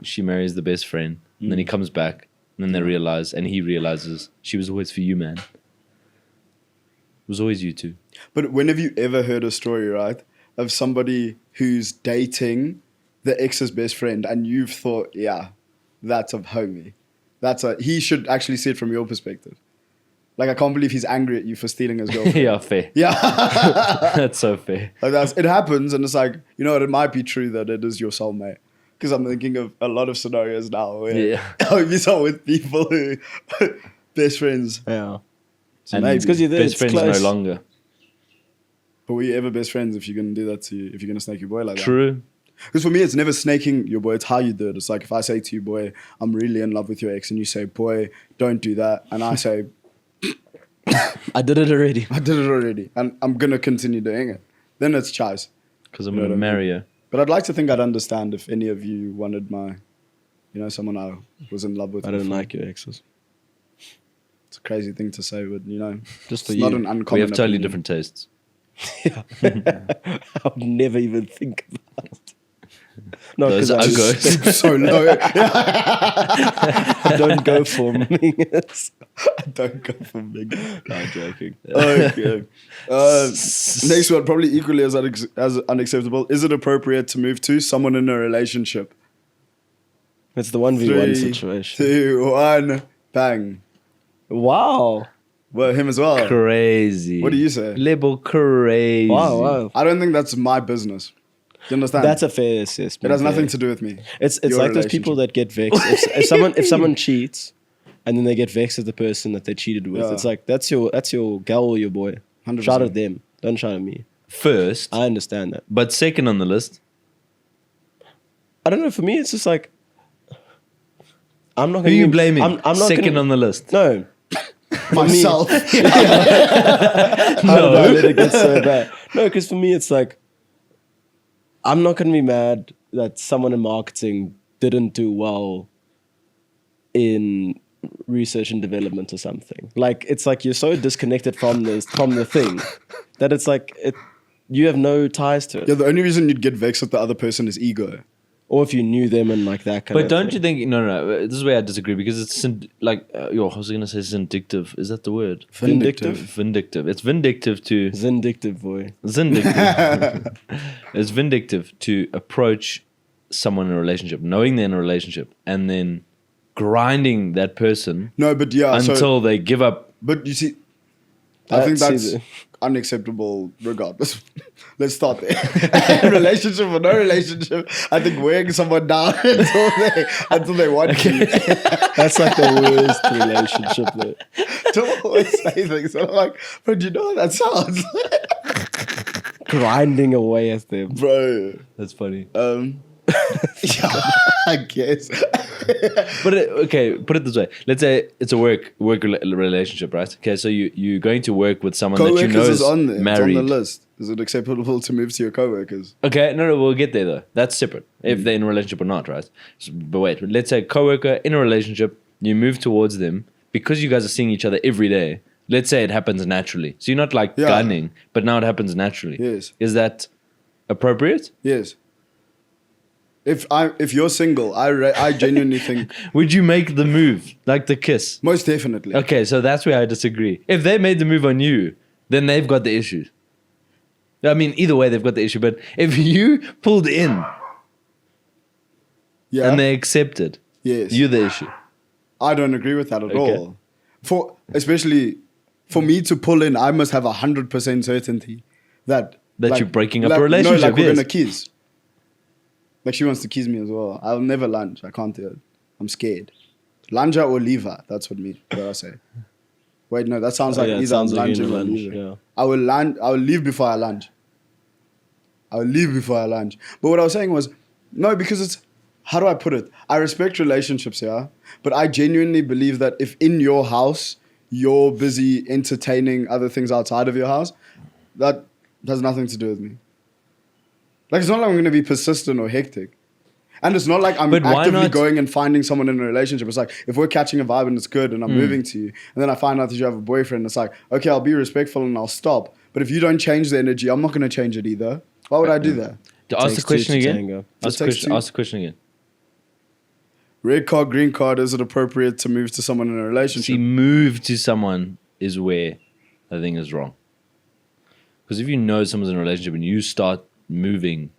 Speaker 2: she marries the best friend, and then he comes back, and then they realize, and he realizes she was always for you, man. It was always you two.
Speaker 1: But when have you ever heard a story, right, of somebody who's dating the ex's best friend, and you've thought, yeah, that's a homie. He should actually see it from your perspective. Like, I can't believe he's angry at you for stealing his girlfriend.
Speaker 2: Yeah, fair.
Speaker 1: Yeah.
Speaker 2: That's so fair.
Speaker 1: Like it happens, and it's like, you know what, it might be true that it is your soulmate. Because I'm thinking of a lot of scenarios now where
Speaker 2: Yeah.
Speaker 1: you saw with people who best friends.
Speaker 3: Yeah.
Speaker 2: And
Speaker 1: maybe.
Speaker 3: It's because you're there.
Speaker 2: best
Speaker 3: It's
Speaker 2: friends
Speaker 3: close.
Speaker 2: no longer.
Speaker 1: But were you ever best friends if you're going to do that if you're going to snake your boy like that?
Speaker 2: True.
Speaker 1: Because for me, it's never snaking your boy, it's how you do it. It's like if I say to you, boy, I'm really in love with your ex, and you say, boy, don't do that. And I say,
Speaker 3: I did it already.
Speaker 1: I did it already, and I'm going to continue doing it. Then it's choice.
Speaker 2: Because I'm
Speaker 1: You know
Speaker 2: going to
Speaker 1: what I mean?
Speaker 2: marry her.
Speaker 1: But I'd like to think I'd understand if any of you wanted someone I was in love with.
Speaker 3: I don't
Speaker 1: before.
Speaker 3: like your exes.
Speaker 1: It's a crazy thing to say, but
Speaker 3: Just for
Speaker 1: it's
Speaker 3: you.
Speaker 1: not an uncommon
Speaker 2: We have totally
Speaker 1: opinion.
Speaker 2: different tastes.
Speaker 3: Yeah. I would never even think about it. Not
Speaker 2: Those
Speaker 3: because
Speaker 2: are
Speaker 3: I
Speaker 2: good.
Speaker 1: Stoop so low.
Speaker 3: I don't go for mingers.
Speaker 1: I don't go for big.
Speaker 3: No, I'm joking.
Speaker 1: Okay. Next one, probably equally as unacceptable. Is it appropriate to move to someone in a relationship?
Speaker 3: It's the 1v1
Speaker 1: 3,
Speaker 3: situation.
Speaker 1: 2, 1, bang.
Speaker 3: Wow.
Speaker 1: Well, him as well.
Speaker 2: Crazy.
Speaker 1: What do you say?
Speaker 2: Label crazy.
Speaker 3: Wow.
Speaker 1: I don't think that's my business. Do you understand?
Speaker 3: That's a fair assessment.
Speaker 1: It has nothing
Speaker 3: yeah.
Speaker 1: to do with me.
Speaker 3: It's
Speaker 1: Your
Speaker 3: like those people that get vexed. If someone cheats and then they get vexed at the person that they cheated with,
Speaker 1: Yeah.
Speaker 3: it's like that's your gal or your boy.
Speaker 1: 100%.
Speaker 3: Shout at them. Don't shout at me.
Speaker 2: First,
Speaker 3: I understand that.
Speaker 2: but second on the list.
Speaker 3: I don't know. For me, it's just like I'm not.
Speaker 2: Who are you blaming?
Speaker 3: I'm not
Speaker 2: second
Speaker 3: gonna,
Speaker 2: on the list.
Speaker 3: No.
Speaker 1: Myself.
Speaker 3: No, let it get so bad. No, because for me, it's like I'm not gonna be mad that someone in marketing didn't do well in research and development or something. Like it's like you're so disconnected from the thing that it's like you have no ties to it.
Speaker 1: Yeah, the only reason you'd get vexed with the other person is ego.
Speaker 3: Or if you knew them and like that kind
Speaker 2: But
Speaker 3: of
Speaker 2: don't
Speaker 3: thing.
Speaker 2: you think? No. This is where I disagree because it's I was going to say vindictive. Is that the word?
Speaker 3: Vindictive?
Speaker 2: Vindictive. It's vindictive to
Speaker 3: Vindictive boy.
Speaker 2: vindictive. It's vindictive to approach someone in a relationship, knowing they're in a relationship, and then grinding that person
Speaker 1: No, but yeah.
Speaker 2: until they give up.
Speaker 1: But you see, I think
Speaker 3: That's
Speaker 1: that's unacceptable regardless. Let's start there. Relationship or no relationship, I think wearing someone down until they want you.
Speaker 3: That's like the worst relationship there.
Speaker 1: Don't always say things. And I'm like, bro, do you know how that sounds?
Speaker 3: Grinding away at them.
Speaker 1: Bro.
Speaker 2: That's funny.
Speaker 1: Yeah, I guess.
Speaker 2: But okay, put it this way. Let's say it's a work relationship, right? Okay, so you're going to work with someone that you
Speaker 1: Co-workers
Speaker 2: know
Speaker 1: is on there.
Speaker 2: married.
Speaker 1: It's on the list. Is it acceptable to move to your co-workers?
Speaker 2: Okay, no, we'll get there though. That's separate. If they're in a relationship or not, right? But wait, let's say coworker in a relationship, you move towards them because you guys are seeing each other every day. Let's say it happens naturally. So you're not like gunning, but now it happens naturally.
Speaker 1: Yes.
Speaker 2: Is that appropriate?
Speaker 1: Yes. If you're single, I genuinely think
Speaker 2: Would you make the move, like the kiss?
Speaker 1: most definitely.
Speaker 2: Okay, so that's where I disagree. If they made the move on you, then they've got the issue. I mean, either way, they've got the issue. But if you pulled in
Speaker 1: Yeah.
Speaker 2: and they accepted,
Speaker 1: Yes.
Speaker 2: you're the issue.
Speaker 1: I don't agree with that at
Speaker 2: Okay.
Speaker 1: all. Especially for me to pull in, I must have 100% certainty that
Speaker 2: That you're breaking up a relationship,
Speaker 1: No, like we're
Speaker 2: yes.
Speaker 1: gonna kiss. Like she wants to kiss me as well. I'll never lunge. I can't do it. I'm scared. Lunge her or leave her. That's what I say. Wait, no, that sounds like
Speaker 3: Yeah, it
Speaker 1: either
Speaker 3: sounds
Speaker 1: I'm
Speaker 3: like
Speaker 1: lunging
Speaker 3: you're
Speaker 1: or
Speaker 3: gonna
Speaker 1: leaving.
Speaker 3: lunge,
Speaker 1: I will leave before I lunge. But what I was saying was, no, because it's, how do I put it? I respect relationships, yeah? But I genuinely believe that if in your house, you're busy entertaining other things outside of your house, that has nothing to do with me. Like, it's not like I'm going to be persistent or hectic. And it's not like I'm
Speaker 2: But why
Speaker 1: actively
Speaker 2: not-
Speaker 1: going and finding someone in a relationship. It's like, if we're catching a vibe and it's good and I'm moving to you, and then I find out that you have a boyfriend, it's like, okay, I'll be respectful and I'll stop. But if you don't change the energy, I'm not going to change it either. Why would I do that?
Speaker 2: Ask the
Speaker 3: Takes
Speaker 2: question
Speaker 3: two to
Speaker 2: again.
Speaker 3: tango.
Speaker 2: Ask the
Speaker 1: It takes
Speaker 2: question,
Speaker 1: two.
Speaker 2: ask the question again.
Speaker 1: Red card, green card, is it appropriate to move to someone in a relationship?
Speaker 2: See, move to someone is where I think is wrong. Because if you know someone's in a relationship and you start moving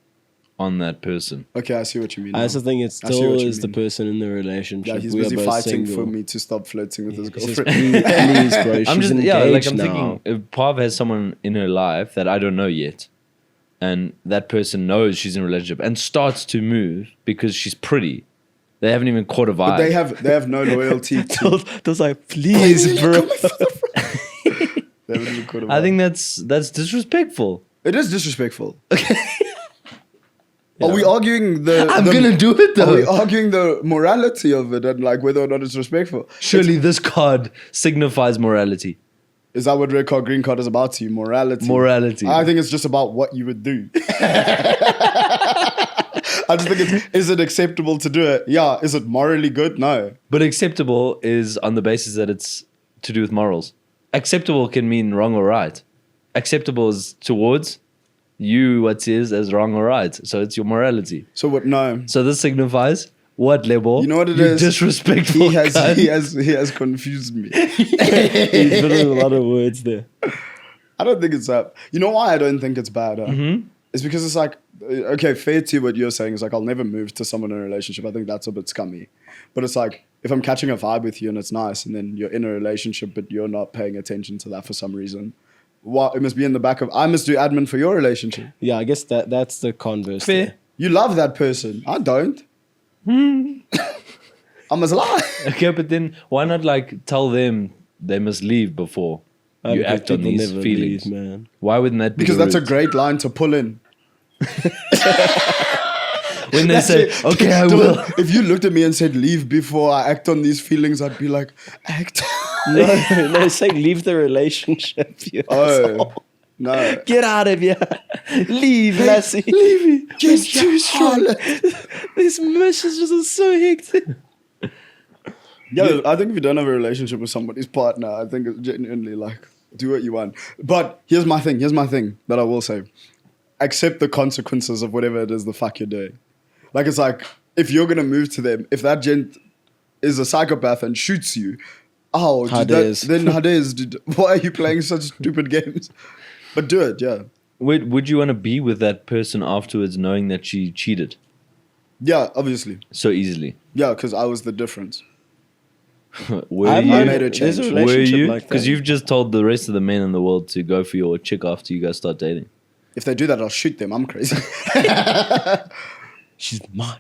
Speaker 2: on that person,
Speaker 1: Okay, I see what you mean.
Speaker 3: I also
Speaker 1: now.
Speaker 3: think it
Speaker 1: I see
Speaker 3: still
Speaker 1: what you
Speaker 3: is the
Speaker 1: mean.
Speaker 3: person in the relationship.
Speaker 1: Yeah, he's
Speaker 3: We are
Speaker 1: busy
Speaker 3: both
Speaker 1: fighting
Speaker 3: single.
Speaker 1: for me to stop flirting with his
Speaker 3: He says,
Speaker 1: girlfriend.
Speaker 3: please, bro, she's
Speaker 2: I'm just
Speaker 3: engaged
Speaker 2: I'm
Speaker 3: now.
Speaker 2: thinking if Pav has someone in her life that I don't know yet, and that person knows she's in a relationship and starts to move because she's pretty, they haven't even caught a vibe.
Speaker 1: But they have no loyalty to.
Speaker 3: Those like, please, bro.
Speaker 1: They haven't even caught a
Speaker 2: I
Speaker 1: vibe.
Speaker 2: think that's disrespectful.
Speaker 1: It is disrespectful. Are we arguing
Speaker 2: I'm gonna do it
Speaker 1: Are we
Speaker 2: though.
Speaker 1: arguing the morality of it and like whether or not it's respectful?
Speaker 2: Surely this card signifies morality.
Speaker 1: Is that what red card, green card is about to you? Morality.
Speaker 2: Morality.
Speaker 1: I think it's just about what you would do. I just think is it acceptable to do it? Yeah. Is it morally good? No.
Speaker 2: But acceptable is on the basis that it's to do with morals. Acceptable can mean wrong or right. Acceptable is towards you what is as wrong or right. So it's your morality.
Speaker 1: So what? No.
Speaker 2: So this signifies what level?
Speaker 1: You know what it
Speaker 2: you
Speaker 1: is?
Speaker 2: Disrespectful.
Speaker 1: He
Speaker 2: cunt.
Speaker 1: he has confused me.
Speaker 3: He's put in a lot of words there.
Speaker 1: I don't think it's that. You know why I don't think it's bad?
Speaker 2: Mm-hmm.
Speaker 1: It's because it's like okay, fair to what you're saying is like I'll never move to someone in a relationship. I think that's a bit scummy. But it's like if I'm catching a vibe with you and it's nice, and then you're in a relationship but you're not paying attention to that for some reason, what it must be in the back of I must do admin for your relationship.
Speaker 3: Yeah, I guess that's the converse.
Speaker 2: Fair.
Speaker 3: there.
Speaker 1: You love that person. I don't. I must lie.
Speaker 2: Okay, but then why not like tell them they must leave before you
Speaker 3: Because
Speaker 2: act on
Speaker 3: people
Speaker 2: these
Speaker 3: never
Speaker 2: feelings?
Speaker 3: leave, man.
Speaker 2: Why wouldn't that be
Speaker 1: Because
Speaker 2: the
Speaker 1: that's a
Speaker 2: route?
Speaker 1: great line to pull in.
Speaker 2: When they say, okay, I
Speaker 1: Dylan,
Speaker 2: will.
Speaker 1: If you looked at me and said leave before I act on these feelings, I'd be like, act.
Speaker 3: No, say leave the relationship. You
Speaker 1: Oh,
Speaker 3: asshole.
Speaker 1: no.
Speaker 3: Get out of here. Leave, Lassie. Leave me.
Speaker 1: Get too strong.
Speaker 3: These messages are so hectic.
Speaker 1: Yeah, I think if you don't have a relationship with somebody's partner, I think it's genuinely like, do what you want. But here's my thing that I will say. Accept the consequences of whatever it is the fuck you're doing. Like, it's like, if you're going to move to them, if that gent is a psychopath and shoots you, oh, then Hades, dude, why are you playing such stupid games? But do it, yeah.
Speaker 2: Would you want to be with that person afterwards knowing that she cheated
Speaker 1: Yeah, obviously.
Speaker 2: so easily?
Speaker 1: Yeah, because I was the difference.
Speaker 2: Were
Speaker 3: I've
Speaker 2: you?
Speaker 3: known
Speaker 1: made a
Speaker 3: there's
Speaker 1: change.
Speaker 3: a
Speaker 2: Were
Speaker 3: relationship
Speaker 2: you?
Speaker 3: like that.
Speaker 2: Because you've just told the rest of the men in the world to go for your chick after you guys start dating.
Speaker 1: If they do that, I'll shoot them. I'm crazy.
Speaker 3: She's mine.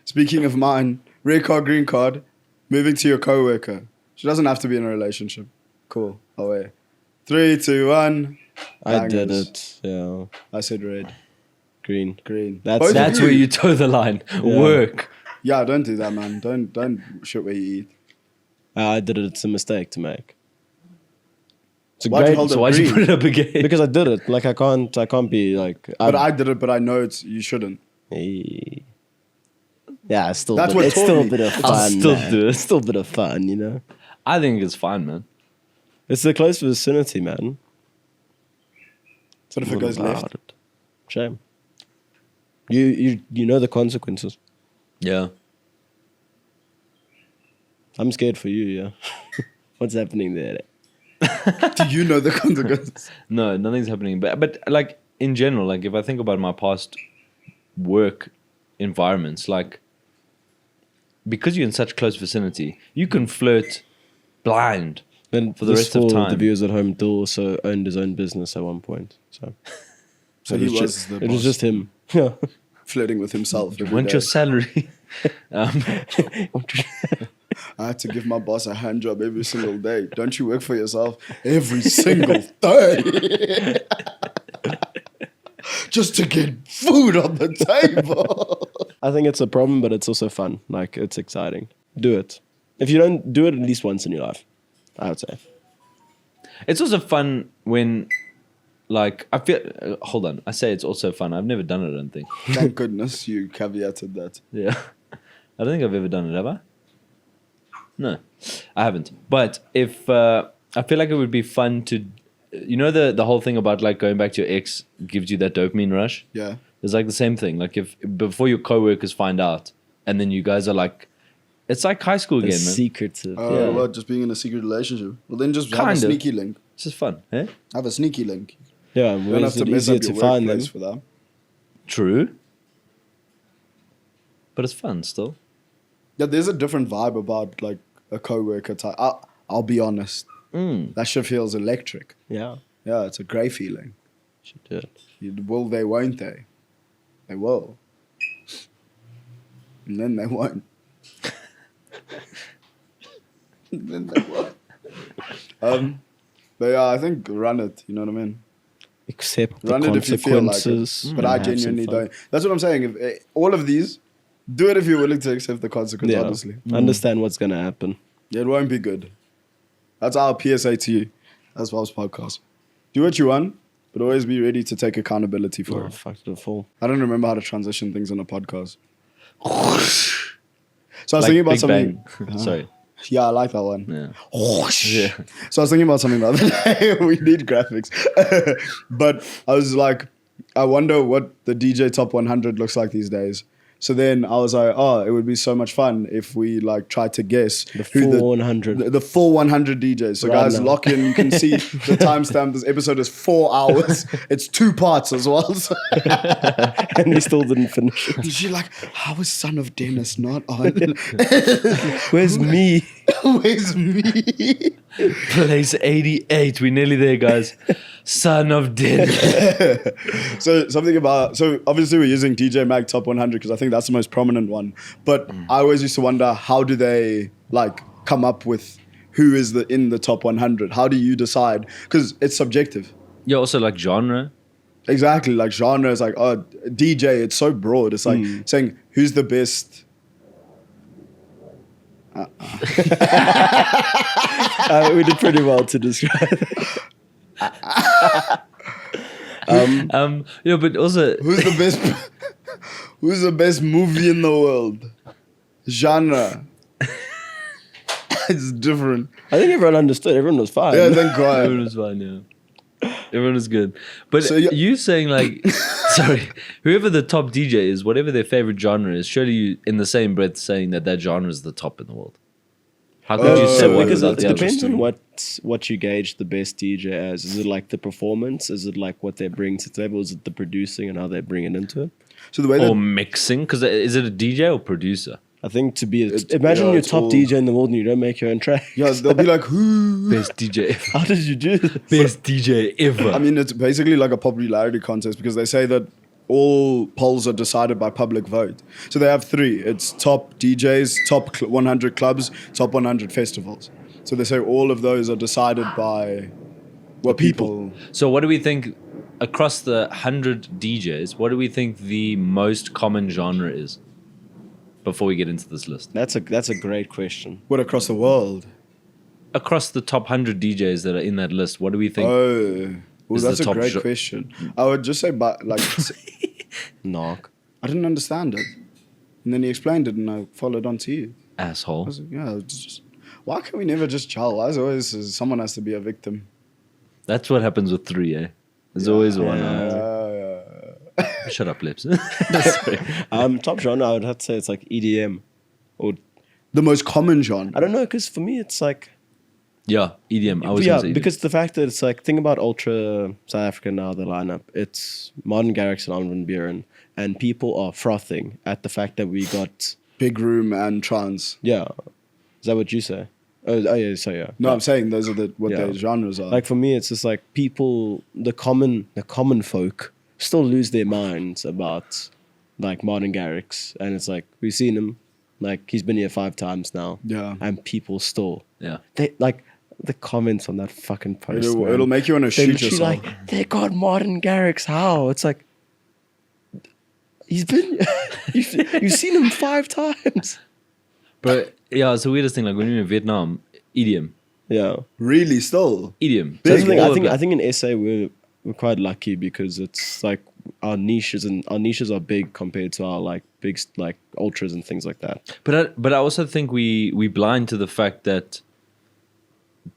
Speaker 1: Speaking of mine, red card, green card, moving to your coworker. She doesn't have to be in a relationship. Cool. Away. 3, 2, 1.
Speaker 3: I did
Speaker 1: Bangers.
Speaker 3: it. Yeah.
Speaker 1: I said red,
Speaker 3: Green.
Speaker 1: green.
Speaker 3: That's-
Speaker 1: Both of
Speaker 2: That's where you toe the line. Work.
Speaker 1: Yeah, don't do that, man. Don't shit where you eat.
Speaker 3: I did it. It's a mistake to make. It's a
Speaker 1: Why'd you
Speaker 3: great.
Speaker 1: hold
Speaker 2: So
Speaker 1: it
Speaker 2: why'd you
Speaker 1: green?
Speaker 2: put it up again?
Speaker 3: Because I did it. Like I can't be like.
Speaker 1: But I did it, but I know you shouldn't.
Speaker 3: Yeah, it's still.
Speaker 1: That's
Speaker 3: It's
Speaker 1: what taught
Speaker 3: still a
Speaker 1: me.
Speaker 3: bit of
Speaker 2: I'll
Speaker 3: fun.
Speaker 2: still
Speaker 3: man.
Speaker 2: do it.
Speaker 3: It's still a bit of fun, you know.
Speaker 2: I think it's fine, man.
Speaker 3: It's the close vicinity, man.
Speaker 1: But if it goes
Speaker 3: About
Speaker 1: left,
Speaker 3: it. Shame. You know the consequences.
Speaker 2: Yeah.
Speaker 3: I'm scared for you. Yeah. What's happening there?
Speaker 1: do you know the consequences?
Speaker 2: No, nothing's happening. But like in general, like if I think about my past work environments, like because you're in such close vicinity, you can flirt blind.
Speaker 3: Then
Speaker 2: For the
Speaker 3: this
Speaker 2: rest of
Speaker 3: fool,
Speaker 2: time.
Speaker 3: the viewers at home, Dill also owned his own business at one point. So
Speaker 1: So he was the
Speaker 3: It was
Speaker 1: boss,
Speaker 3: just him. Yeah.
Speaker 1: flirting with himself. every
Speaker 2: Want
Speaker 1: day.
Speaker 2: your salary?
Speaker 1: I had to give my boss a hand job every single day. Don't you work for yourself every single day? Just to get food on the table.
Speaker 3: I think it's a problem, but it's also fun. Like it's exciting. Do it. If you don't do it at least once in your life, I would say.
Speaker 2: It's also fun when, like, I feel. Hold on, I say it's also fun. I've never done it. I don't think.
Speaker 1: Thank goodness you caveated that.
Speaker 2: Yeah, I don't think I've ever done it. Have I? No, I haven't. But if I feel like it would be fun to, you know, the whole thing about like going back to your ex gives you that dopamine rush.
Speaker 1: Yeah.
Speaker 2: It's like the same thing. Like if before your coworkers find out, and then you guys are like, it's like high school again, man.
Speaker 3: Secretive.
Speaker 1: Oh, what? Just being in a secret relationship? Well, then just have a
Speaker 2: Kind of.
Speaker 1: sneaky link.
Speaker 2: It's just fun, eh?
Speaker 1: Have a sneaky link.
Speaker 3: Yeah,
Speaker 1: You don't
Speaker 3: when
Speaker 1: have
Speaker 3: is
Speaker 1: to
Speaker 3: it
Speaker 1: mess
Speaker 3: easier
Speaker 1: up
Speaker 3: to
Speaker 1: your
Speaker 3: find them?
Speaker 1: workplace for that.
Speaker 2: True. But it's fun still.
Speaker 1: Yeah, there's a different vibe about like a coworker type. I'll be honest. That shit feels electric.
Speaker 3: Yeah,
Speaker 1: Yeah, it's a great feeling.
Speaker 3: should do it.
Speaker 1: Will they, won't they? They will. And then they won't. And then they won't. But yeah, I think run it, you know what I mean?
Speaker 3: Accept the
Speaker 1: Run it if you feel like
Speaker 3: consequences.
Speaker 1: it. But
Speaker 3: and
Speaker 1: I
Speaker 3: have some
Speaker 1: genuinely
Speaker 3: fun.
Speaker 1: don't. That's what I'm saying. If all of these, do it if you're willing to accept the consequence,
Speaker 3: Yeah,
Speaker 1: honestly.
Speaker 3: understand what's gonna happen.
Speaker 1: It won't be good. That's our PSA to you. That's Vaabs podcast. Do what you want, but always be ready to take accountability for
Speaker 3: Oh,
Speaker 1: it.
Speaker 3: fuck the fool.
Speaker 1: I don't remember how to transition things on a podcast. So I was
Speaker 2: Like
Speaker 1: thinking about
Speaker 2: Big
Speaker 1: something.
Speaker 2: Bang. Sorry.
Speaker 1: Yeah, I like that one.
Speaker 2: Yeah.
Speaker 1: Yeah. So I was thinking about something the other day. We need graphics. But I was like, I wonder what the DJ Top 100 looks like these days. So then I was like, oh, it would be so much fun if we like tried to guess
Speaker 3: The full 100.
Speaker 1: the full 100 DJs. So
Speaker 3: Right
Speaker 1: guys,
Speaker 3: now.
Speaker 1: lock in. You can see the timestamp. This episode is 4 hours. It's 2 parts as well. So
Speaker 3: And we still didn't finish it.
Speaker 1: she's like, how is Son of Dennis not on?
Speaker 3: Where's me?
Speaker 1: Where's me?
Speaker 2: Place 88. We're nearly there, guys. Son of Den.
Speaker 1: So something about, so obviously we're using DJ Mag Top 100 because I think that's the most prominent one. But I always used to wonder, how do they like come up with who is in the top 100? How do you decide? Because it's subjective.
Speaker 2: Yeah, also like genre.
Speaker 1: Exactly, like genre is like, oh, DJ, it's so broad. It's like saying who's the best.
Speaker 3: We did pretty well to describe it.
Speaker 2: But also
Speaker 1: Who's the best? Who's the best movie in the world? Genre. It's different.
Speaker 3: I think everyone understood. Everyone was fine.
Speaker 1: Yeah, thank God.
Speaker 2: everyone was fine, yeah. Everyone was good. But
Speaker 1: So you-
Speaker 2: you saying like, sorry, whoever the top DJ is, whatever their favorite genre is, surely you in the same breath saying that genre is the top in the world. How could you say
Speaker 3: So
Speaker 2: one
Speaker 3: because
Speaker 2: without
Speaker 3: it
Speaker 2: the other?
Speaker 3: depends on what you gauge the best DJ as. Is it like the performance? Is it like what they bring to the table? Is it the producing and how they bring it into it?
Speaker 1: So the way that
Speaker 2: Or mixing? Because is it a DJ or producer?
Speaker 3: I think to be
Speaker 1: It's-
Speaker 3: imagine
Speaker 1: yeah,
Speaker 3: you're
Speaker 1: it's
Speaker 3: top
Speaker 1: all-
Speaker 3: DJ in the world and you don't make your own track.
Speaker 1: yeah, they'll be like, who?
Speaker 2: Best DJ ever.
Speaker 3: How did you do this?
Speaker 2: Best DJ ever.
Speaker 1: I mean, it's basically like a popularity contest because they say that all polls are decided by public vote. So they have 3. It's top DJs, top 100 clubs, top 100 festivals. So they say all of those are decided by what people.
Speaker 2: So what do we think across the 100 DJs? What do we think the most common genre is? Before we get into this list,
Speaker 3: That's a great question.
Speaker 1: What across the world?
Speaker 2: across the top 100 DJs that are in that list, what do we think?
Speaker 1: Oh, well,
Speaker 2: is
Speaker 1: that's
Speaker 2: the
Speaker 1: a
Speaker 2: top
Speaker 1: great
Speaker 2: gen-
Speaker 1: question. I would just say, like,
Speaker 3: Knock.
Speaker 1: I didn't understand it. And then he explained it and I followed on to you. I
Speaker 2: Asshole.
Speaker 1: was like, yeah, it's just, why can we never just chill? As always, someone has to be a victim.
Speaker 2: That's what happens with 3, eh? There's always one. Shut up, lips. Sorry.
Speaker 3: Top genre, I would have to say it's like EDM. Or
Speaker 1: The most common genre.
Speaker 3: I don't know, because for me it's like
Speaker 2: Yeah, EDM. I was
Speaker 3: yeah,
Speaker 2: gonna say EDM.
Speaker 3: because the fact that it's like think about Ultra South Africa now, the lineup. It's Martin Garrix and Armin van Buuren, and people are frothing at the fact that we got
Speaker 1: Big Room and Trance.
Speaker 3: yeah. Is that what you say? Oh yeah, so yeah.
Speaker 1: No, I'm saying those are what
Speaker 3: Yeah.
Speaker 1: their genres are.
Speaker 3: Like for me, it's just like people, the common folk, still lose their minds about like Martin Garrix, and it's like we've seen him, like he's been here 5 times now,
Speaker 1: Yeah.
Speaker 3: and people still
Speaker 2: Yeah.
Speaker 3: they like the comments on that fucking post. man.
Speaker 1: It'll make you want to
Speaker 3: They're
Speaker 1: shoot
Speaker 3: literally
Speaker 1: yourself.
Speaker 3: like, they got Martin Garrix. How? It's like he's been you've seen him 5 times.
Speaker 2: But yeah, it's the weirdest thing. Like when we were in Vietnam, EDM.
Speaker 3: Yeah.
Speaker 1: Really, still?
Speaker 2: EDM.
Speaker 3: That's the thing,
Speaker 2: All
Speaker 3: I
Speaker 2: of
Speaker 3: think
Speaker 2: that.
Speaker 3: I think in SA we're quite lucky because it's like our niches are big compared to our like big like ultras and things like that.
Speaker 2: But I also think we blind to the fact that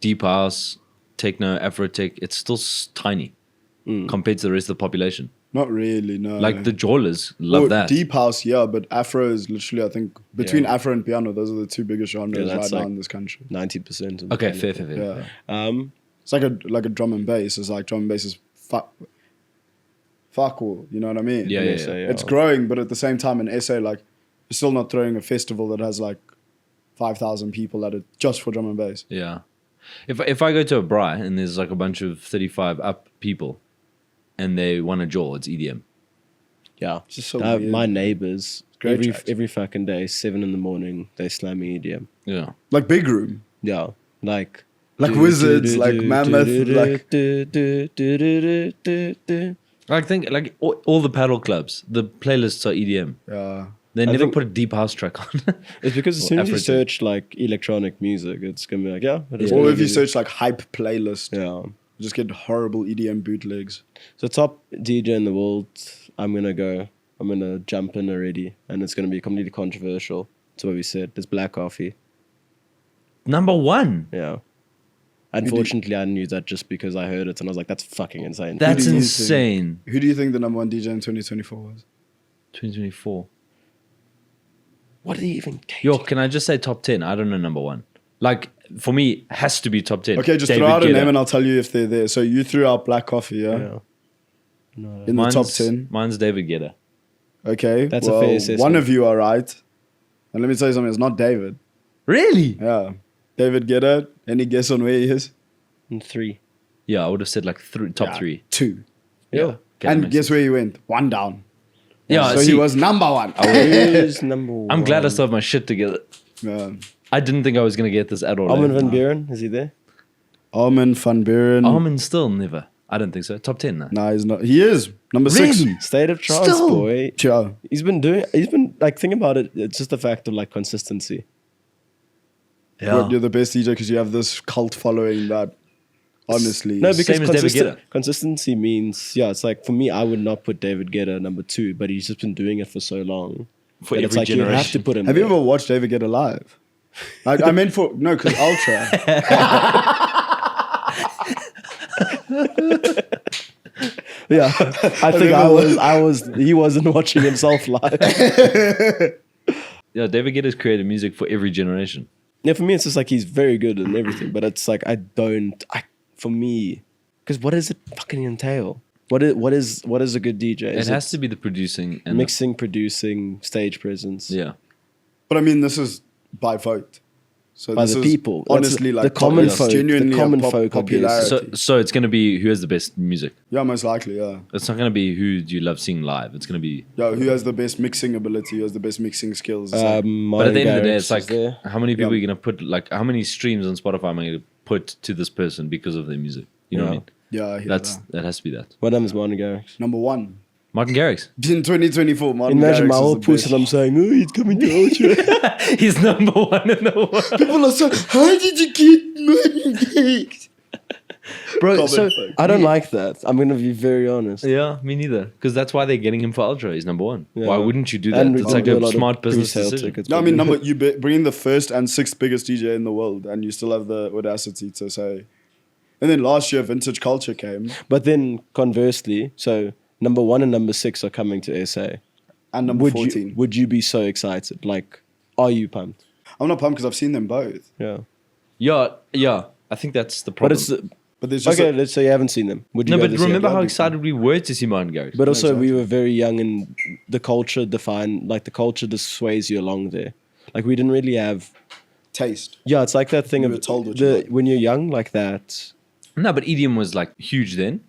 Speaker 2: deep house, techno, Afrotech, it's still tiny compared to the rest of the population.
Speaker 1: Not really, no.
Speaker 2: Like the Jawlers love
Speaker 1: Well,
Speaker 2: that.
Speaker 1: Deep House, yeah, but Afro is literally, I think, between
Speaker 2: Yeah.
Speaker 1: Afro and piano, those are the 2 biggest genres
Speaker 3: Yeah,
Speaker 1: right
Speaker 3: that's
Speaker 1: now
Speaker 3: like-
Speaker 1: in this country.
Speaker 3: 90%. of
Speaker 2: Okay,
Speaker 3: the
Speaker 2: fair.
Speaker 1: Yeah. It's like a drum and bass. It's like drum and bass is fuck all, you know what I mean?
Speaker 2: Yeah,
Speaker 3: in
Speaker 2: yeah,
Speaker 3: SA,
Speaker 2: yeah.
Speaker 1: It's growing, but at the same time in SA, like, you're still not throwing a festival that has like 5,000 people at it just for drum and bass.
Speaker 2: Yeah. If I go to a braai and there's like a bunch of 35 up people and they want a jaw, it's EDM.
Speaker 3: Yeah.
Speaker 1: It's just so weird.
Speaker 3: My neighbors
Speaker 1: Great tracks.
Speaker 3: every fucking day, 7 a.m, they slam me EDM.
Speaker 2: Yeah.
Speaker 1: Like Big Room.
Speaker 3: Yeah. Like
Speaker 1: Wizards, like Mammoth, like
Speaker 2: I think like all the paddle clubs, the playlists are EDM.
Speaker 1: yeah.
Speaker 2: They
Speaker 3: I
Speaker 2: never
Speaker 3: think-
Speaker 2: put a deep house track on.
Speaker 3: It's because as
Speaker 2: Or
Speaker 3: soon as you
Speaker 2: Afrojack.
Speaker 3: search like electronic music, it's gonna be like it is
Speaker 1: Or
Speaker 3: what
Speaker 1: if
Speaker 3: it
Speaker 1: you
Speaker 3: is.
Speaker 1: search like hype playlist,
Speaker 3: yeah.
Speaker 1: you just get horrible EDM bootlegs.
Speaker 3: So top DJ in the world, I'm gonna jump in already, and it's gonna be completely controversial. That's what we said. There's Black Coffee.
Speaker 2: Number 1.
Speaker 3: Yeah. Unfortunately, I knew that just because I heard it, and I was like, "That's fucking insane."
Speaker 2: That's
Speaker 1: do you
Speaker 2: insane.
Speaker 1: Who do you think the number 1 DJ in 2024 was?
Speaker 2: 2024.
Speaker 3: What are they even catering?
Speaker 2: Yo, can I just say top 10? I don't know number one. Like, for me, has to be top 10.
Speaker 1: Okay, just
Speaker 2: David
Speaker 1: throw out a
Speaker 2: Guetta.
Speaker 1: name and I'll tell you if they're there. So you threw out Black Coffee, yeah?
Speaker 3: Yeah. No.
Speaker 1: In the top 10.
Speaker 2: Mine's David Guetta.
Speaker 1: Okay.
Speaker 3: That's a fair assessment.
Speaker 1: One of you are right. And let me tell you something, it's not David.
Speaker 2: Really?
Speaker 1: Yeah. David Guetta, any guess on where he is?
Speaker 3: And 3.
Speaker 2: Yeah, I would have said like top
Speaker 1: Yeah,
Speaker 2: 3.
Speaker 1: 2.
Speaker 3: Yeah.
Speaker 2: Okay, that
Speaker 1: And
Speaker 2: makes
Speaker 1: guess
Speaker 2: sense.
Speaker 1: where he went? 1 down.
Speaker 2: Yeah,
Speaker 1: So
Speaker 2: see,
Speaker 1: he was number 1.
Speaker 3: Who's number 1?
Speaker 2: I'm glad I still have my shit together.
Speaker 1: Yeah.
Speaker 2: I didn't think I was going to get this at all.
Speaker 3: Armin van Buuren, is he there?
Speaker 1: Armin van Buuren.
Speaker 2: Armin still never. I don't think so. Top 10 now.
Speaker 1: No, he's not. He is. Number 6.
Speaker 2: Really?
Speaker 3: State of trance,
Speaker 2: Still?
Speaker 3: boy.
Speaker 1: Yeah.
Speaker 3: He's been like, think about it. It's just a fact of like consistency.
Speaker 1: But you're the best DJ because you have this cult following that, honestly.
Speaker 3: No, because
Speaker 2: Same as David Guetta.
Speaker 3: consistency means, it's like for me, I would not put David Guetta number 2, but he's just been doing it for so long.
Speaker 2: For
Speaker 3: that
Speaker 2: every
Speaker 3: it's like you have to
Speaker 2: generation.
Speaker 3: put him
Speaker 1: Have you
Speaker 3: there.
Speaker 1: ever watched David Guetta live? I meant because Ultra.
Speaker 3: Yeah, I think he wasn't watching himself live.
Speaker 2: Yeah, David Guetta's created music for every generation.
Speaker 3: Yeah, for me, it's just like he's very good and everything, but it's like for me, because what does it fucking entail? What is a good DJ?
Speaker 2: It has to be the producing and
Speaker 3: mixing, producing, stage presence.
Speaker 2: yeah.
Speaker 1: But I mean, this is by vote. So
Speaker 3: By
Speaker 1: this
Speaker 3: the
Speaker 1: is
Speaker 3: people. That's
Speaker 1: honestly, like
Speaker 3: the common
Speaker 1: it's
Speaker 3: folk.
Speaker 1: genuinely
Speaker 3: The
Speaker 1: a
Speaker 3: common folk, I guess.
Speaker 1: popularity.
Speaker 2: So it's going to be who has the best music.
Speaker 1: Yeah, most likely, yeah.
Speaker 2: It's not going to be who do you love seeing live. It's going to be.
Speaker 1: Yeah, who has the best mixing ability, who has the best mixing skills.
Speaker 2: But at the end of the day, it's like
Speaker 3: there.
Speaker 2: how many people
Speaker 1: Yeah.
Speaker 2: are you going to put? Like how many streams on Spotify am I going to put to this person because of their music? You know what I mean?
Speaker 1: Yeah, I hear
Speaker 2: That has to be that.
Speaker 3: What name is Martin Garrix?
Speaker 1: Number 1.
Speaker 2: Martin Garrix.
Speaker 1: In 2024, Martin
Speaker 3: Imagine
Speaker 1: Garrix
Speaker 3: my
Speaker 1: is
Speaker 3: whole
Speaker 1: the
Speaker 3: puss
Speaker 1: best.
Speaker 3: and I'm saying, oh, he's coming to Ultra.
Speaker 2: He's number 1 in the world.
Speaker 1: People are so, how did you get Martin Garrix?
Speaker 2: Bro,
Speaker 1: Comment
Speaker 2: so
Speaker 1: folk.
Speaker 3: I don't like that. I'm going to be very honest.
Speaker 2: yeah, me neither. Because that's why they're getting him for Ultra. He's number 1.
Speaker 3: Yeah.
Speaker 2: Why wouldn't you do that?
Speaker 3: And we
Speaker 2: It's
Speaker 3: can
Speaker 2: like
Speaker 3: do
Speaker 2: a
Speaker 3: lot of
Speaker 2: smart business
Speaker 3: pre-sale
Speaker 2: decision.
Speaker 3: tickets,
Speaker 1: No, I mean,
Speaker 3: probably.
Speaker 1: you bring in the first and 6th biggest DJ in the world, and you still have the audacity to say. And then last year, Vintage Culture came,
Speaker 3: But then conversely, so number 1 and number 6 are coming to SA.
Speaker 1: and number 14.
Speaker 3: Would you be so excited? Like, are you pumped?
Speaker 1: I'm not pumped because I've seen them both.
Speaker 3: Yeah.
Speaker 2: Yeah. I think that's the
Speaker 3: But
Speaker 2: problem.
Speaker 3: it's
Speaker 1: But there's just
Speaker 3: okay. Let's say you haven't seen them. Would you?
Speaker 2: No,
Speaker 3: go
Speaker 2: but
Speaker 3: to see
Speaker 2: remember
Speaker 3: them?
Speaker 2: how excited we were to see Martin Garrix.
Speaker 3: But also, we
Speaker 1: Exactly.
Speaker 3: were very young, and the culture the culture just sways you along there. Like we didn't really have.
Speaker 1: taste.
Speaker 3: Yeah, it's like that thing
Speaker 1: You
Speaker 3: of
Speaker 1: were told what you liked.
Speaker 3: when you're young like that.
Speaker 2: No, but EDM was like huge then.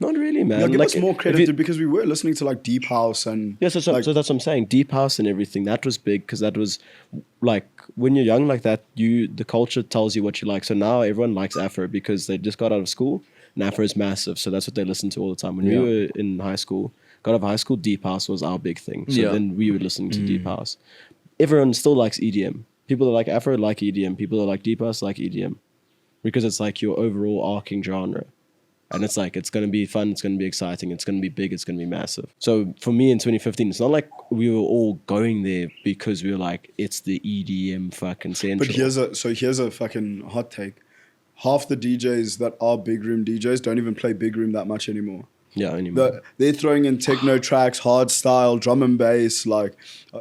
Speaker 3: Not really, man.
Speaker 1: Yeah, give
Speaker 3: like,
Speaker 1: us more
Speaker 3: if
Speaker 1: credit
Speaker 3: you-
Speaker 1: dude, because we were listening to like Deep House and
Speaker 3: Yeah, so
Speaker 1: like,
Speaker 3: that's what I'm saying. Deep house and everything that was big because that was like when you're young like that, the culture tells you what you like. So now everyone likes Afro because they just got out of school and Afro is massive. So that's what they listen to all the time. When we were in high school, got out of high school, Deep House was our big thing. So
Speaker 2: Yeah.
Speaker 3: then we were listening to Deep House. Everyone still likes EDM. People that like Afro like EDM. People that like Deep House like EDM because it's like your overall arcing genre. And it's like, it's going to be fun, it's going to be exciting, it's going to be big, it's going to be massive. So for me in 2015, it's not like we were all going there because we were like, it's the EDM fucking central.
Speaker 1: But here's a fucking hot take. Half the DJs that are big room DJs don't even play big room that much anymore.
Speaker 3: Yeah, anymore.
Speaker 1: They're throwing in techno tracks, hard style, drum and bass. Like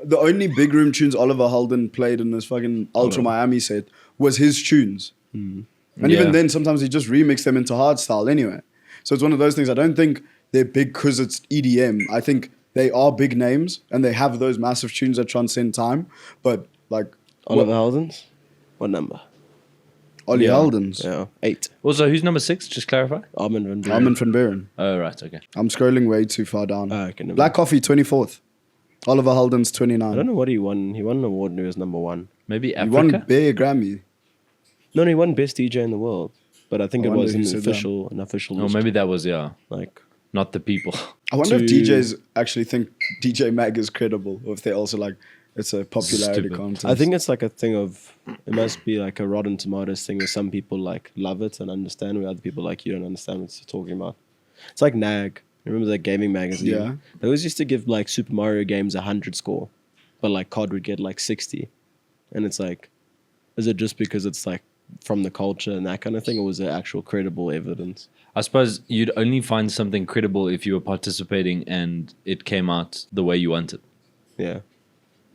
Speaker 1: the only big room tunes Oliver Holden played in this fucking Ultra Miami set was his tunes. And even
Speaker 2: Yeah.
Speaker 1: then, sometimes he just remixed them into hard style anyway. So it's one of those things. I don't think they're big because it's EDM. I think they are big names and they have those massive tunes that transcend time. But like
Speaker 3: Oliver Heldens? What number?
Speaker 1: Ollie
Speaker 2: Yeah.
Speaker 1: Heldens,
Speaker 3: Yeah, 8.
Speaker 2: Also, who's number 6? Just clarify.
Speaker 3: Armin van Buuren.
Speaker 1: Armin van Buuren.
Speaker 2: Oh, right. Okay.
Speaker 1: I'm scrolling way too far down.
Speaker 3: Okay, never
Speaker 1: Black
Speaker 3: mind.
Speaker 1: Coffee, 24th. Oliver Heldens,
Speaker 3: I
Speaker 1: 29.
Speaker 3: don't know what he won. He won an award and he was number 1.
Speaker 2: Maybe
Speaker 1: He
Speaker 2: Africa.
Speaker 1: won Bear Grammy.
Speaker 3: No, he won Best DJ in the world. But I think
Speaker 1: I
Speaker 3: it
Speaker 1: wonder
Speaker 3: was
Speaker 1: who
Speaker 3: an
Speaker 1: said that.
Speaker 3: official
Speaker 2: Oh,
Speaker 3: list.
Speaker 2: maybe that was,
Speaker 3: Like,
Speaker 2: not the people.
Speaker 1: I wonder if
Speaker 3: To-
Speaker 1: DJs actually think DJ Mag is credible or if they also like it's a popularity
Speaker 2: Stupid.
Speaker 1: contest.
Speaker 3: I think it's like a thing of, it must be like a Rotten Tomatoes thing where some people like love it and understand, where other people like you don't understand what you're talking about. It's like NAG. Remember that gaming magazine?
Speaker 1: Yeah.
Speaker 3: They always used to give like Super Mario games 100 score, but like COD would get like 60. And it's like, is it just because it's like from the culture and that kind of thing, or was there actual credible evidence?
Speaker 2: I suppose you'd only find something credible if you were participating and it came out the way you wanted.
Speaker 3: Yeah.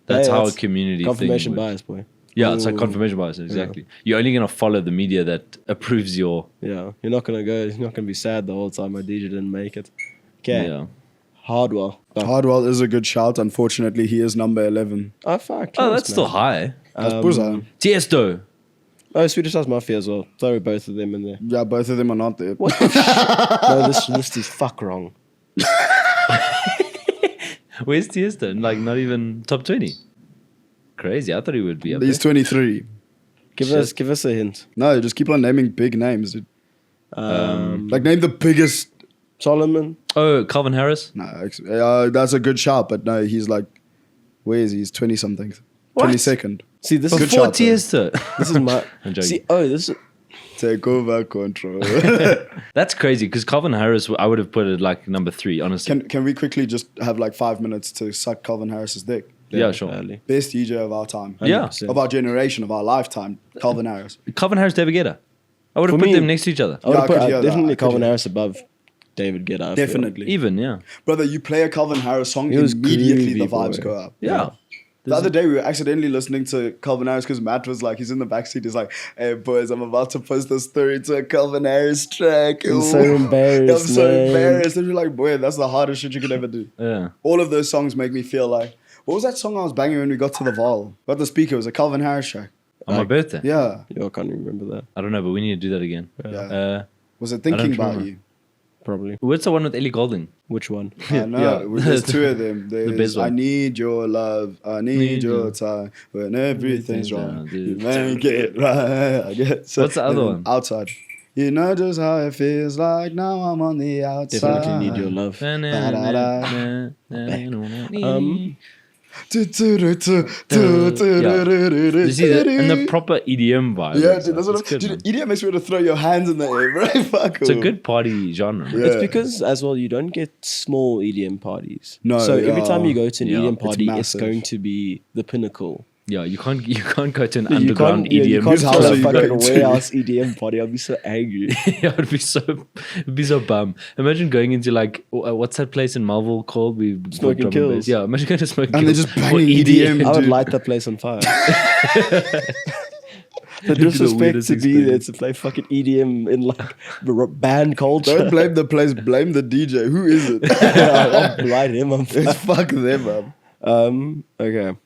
Speaker 2: That's
Speaker 3: Hey,
Speaker 2: how a
Speaker 3: that's
Speaker 2: community
Speaker 3: confirmation
Speaker 2: thing works.
Speaker 3: bias, boy.
Speaker 2: Yeah, it's like
Speaker 3: Ooh.
Speaker 2: confirmation bias. Exactly. You're only gonna follow the media that approves your.
Speaker 3: Yeah, you're not gonna be sad the whole time my DJ didn't make it. Okay,
Speaker 2: Yeah.
Speaker 3: Hardwell.
Speaker 1: Hardwell is a good shout. Unfortunately, he is number 11.
Speaker 3: Oh fuck.
Speaker 2: Oh,
Speaker 3: close,
Speaker 2: that's still
Speaker 3: man.
Speaker 2: high.
Speaker 1: That's Buza.
Speaker 2: Tiesto.
Speaker 3: Oh, Swedish House Mafia as well. Throw both of them in there.
Speaker 1: Yeah, both of them are not there.
Speaker 3: What the No, this list is fuck wrong.
Speaker 2: Where's Tiesto? Like not even top 20. Crazy. I thought he would be up
Speaker 1: He's
Speaker 2: there.
Speaker 1: 23.
Speaker 3: Give us a hint.
Speaker 1: No, just keep on naming big names, dude. Like, name the biggest.
Speaker 3: Solomon.
Speaker 2: Oh, Calvin Harris.
Speaker 1: No, that's a good shout, but no, he's like, where is he? He's 20 something.
Speaker 2: What?
Speaker 1: 22nd.
Speaker 3: See, this
Speaker 1: Good
Speaker 3: is
Speaker 2: Before
Speaker 1: shout, though.
Speaker 2: Tiesto.
Speaker 3: this is my.
Speaker 2: I'm joking.
Speaker 3: See, oh, this is.
Speaker 1: Take over control.
Speaker 2: That's crazy because Calvin Harris, I would have put it like number 3, honestly.
Speaker 1: Can we quickly just have like 5 minutes to suck Calvin Harris's dick?
Speaker 2: Yeah, sure.
Speaker 3: Early.
Speaker 1: Best DJ of our time.
Speaker 2: Yeah.
Speaker 3: 100%.
Speaker 1: Of our generation, of our lifetime, Calvin Harris.
Speaker 2: Calvin Harris, David Guetta. I would have
Speaker 3: For
Speaker 2: put
Speaker 3: me-
Speaker 2: them next to each other.
Speaker 3: I would
Speaker 1: Yeah,
Speaker 3: have
Speaker 1: I
Speaker 3: put
Speaker 1: could hear that. I
Speaker 3: definitely
Speaker 1: could
Speaker 3: Calvin
Speaker 1: hear
Speaker 3: Harris above David Guetta. I feel.
Speaker 1: Definitely.
Speaker 2: Even, yeah.
Speaker 1: Brother, you play a Calvin Harris song,
Speaker 3: He was
Speaker 1: immediately the
Speaker 3: groovy,
Speaker 1: vibes
Speaker 3: boy.
Speaker 1: go up.
Speaker 2: Yeah.
Speaker 1: The other day we were accidentally listening to Calvin Harris because Matt was like, he's in the backseat. He's like, "Hey boys, I'm about to post a story to a Calvin Harris track."
Speaker 3: I'm so
Speaker 1: Ooh.
Speaker 3: embarrassed,
Speaker 1: I'm so
Speaker 3: man.
Speaker 1: embarrassed. And you're like, boy, that's the hardest shit you could ever do.
Speaker 2: Yeah.
Speaker 1: All of those songs make me feel like, what was that song I was banging when we got to the Val? Got the speaker. It was a Calvin Harris track.
Speaker 2: On my birthday.
Speaker 1: Yeah.
Speaker 3: Yo, I can't remember that.
Speaker 2: I don't know, but we need to do that again.
Speaker 1: Yeah. Was it
Speaker 2: I don't
Speaker 1: Thinking About
Speaker 2: remember.
Speaker 1: You?
Speaker 3: Probably.
Speaker 2: What's the one with Ellie Goulding?
Speaker 3: Which one?
Speaker 1: I know.
Speaker 2: Yeah.
Speaker 1: There's two of them. There's
Speaker 2: best one.
Speaker 1: I Need Your Love. I Need Your Time. When everything's wrong, you make it right. I guess.
Speaker 2: What's the other one?
Speaker 1: Outside. You know just how it feels like now I'm on the outside.
Speaker 3: Definitely Need Your Love.
Speaker 1: You
Speaker 2: You see, and the proper EDM vibe.
Speaker 1: Yeah,
Speaker 2: and
Speaker 1: dude, that's
Speaker 2: stuff.
Speaker 1: what
Speaker 2: It's good,
Speaker 1: dude,
Speaker 2: man.
Speaker 1: EDM makes me want to throw your hands in the air, right? Fuck
Speaker 2: It's a
Speaker 1: off.
Speaker 2: good party genre. man.
Speaker 1: Yeah.
Speaker 3: It's because as well you don't get small EDM parties.
Speaker 1: No,
Speaker 3: So every
Speaker 1: yeah.
Speaker 3: time you go to an
Speaker 2: Yeah,
Speaker 3: EDM
Speaker 2: it's
Speaker 3: party, it's
Speaker 1: massive.
Speaker 3: going to be the pinnacle.
Speaker 2: Yeah, you can't go to an
Speaker 3: You
Speaker 2: underground
Speaker 3: can't,
Speaker 2: EDM.
Speaker 3: you can't
Speaker 1: Whose house
Speaker 3: throw
Speaker 1: are
Speaker 3: a
Speaker 1: you
Speaker 3: fucking
Speaker 1: going to?
Speaker 3: warehouse EDM party. I'll be so angry.
Speaker 2: Yeah, it'd be so bum. Imagine going into like what's that place in Marvel called? We bought
Speaker 3: Smoking
Speaker 2: drum and
Speaker 3: Kills.
Speaker 2: bass. Yeah, imagine going to Smoking
Speaker 1: And they're
Speaker 2: Kills
Speaker 1: just
Speaker 2: for
Speaker 1: banging EDM.
Speaker 3: I would
Speaker 1: Dude.
Speaker 3: light that place on fire. The
Speaker 2: It'd be the
Speaker 3: disrespect
Speaker 2: weirdest
Speaker 3: to be there
Speaker 2: experience.
Speaker 3: to play fucking EDM in like band culture.
Speaker 1: Don't blame the place, blame the DJ. Who is it?
Speaker 3: I'll light him on fire.
Speaker 1: It's fuck them up.
Speaker 3: Okay.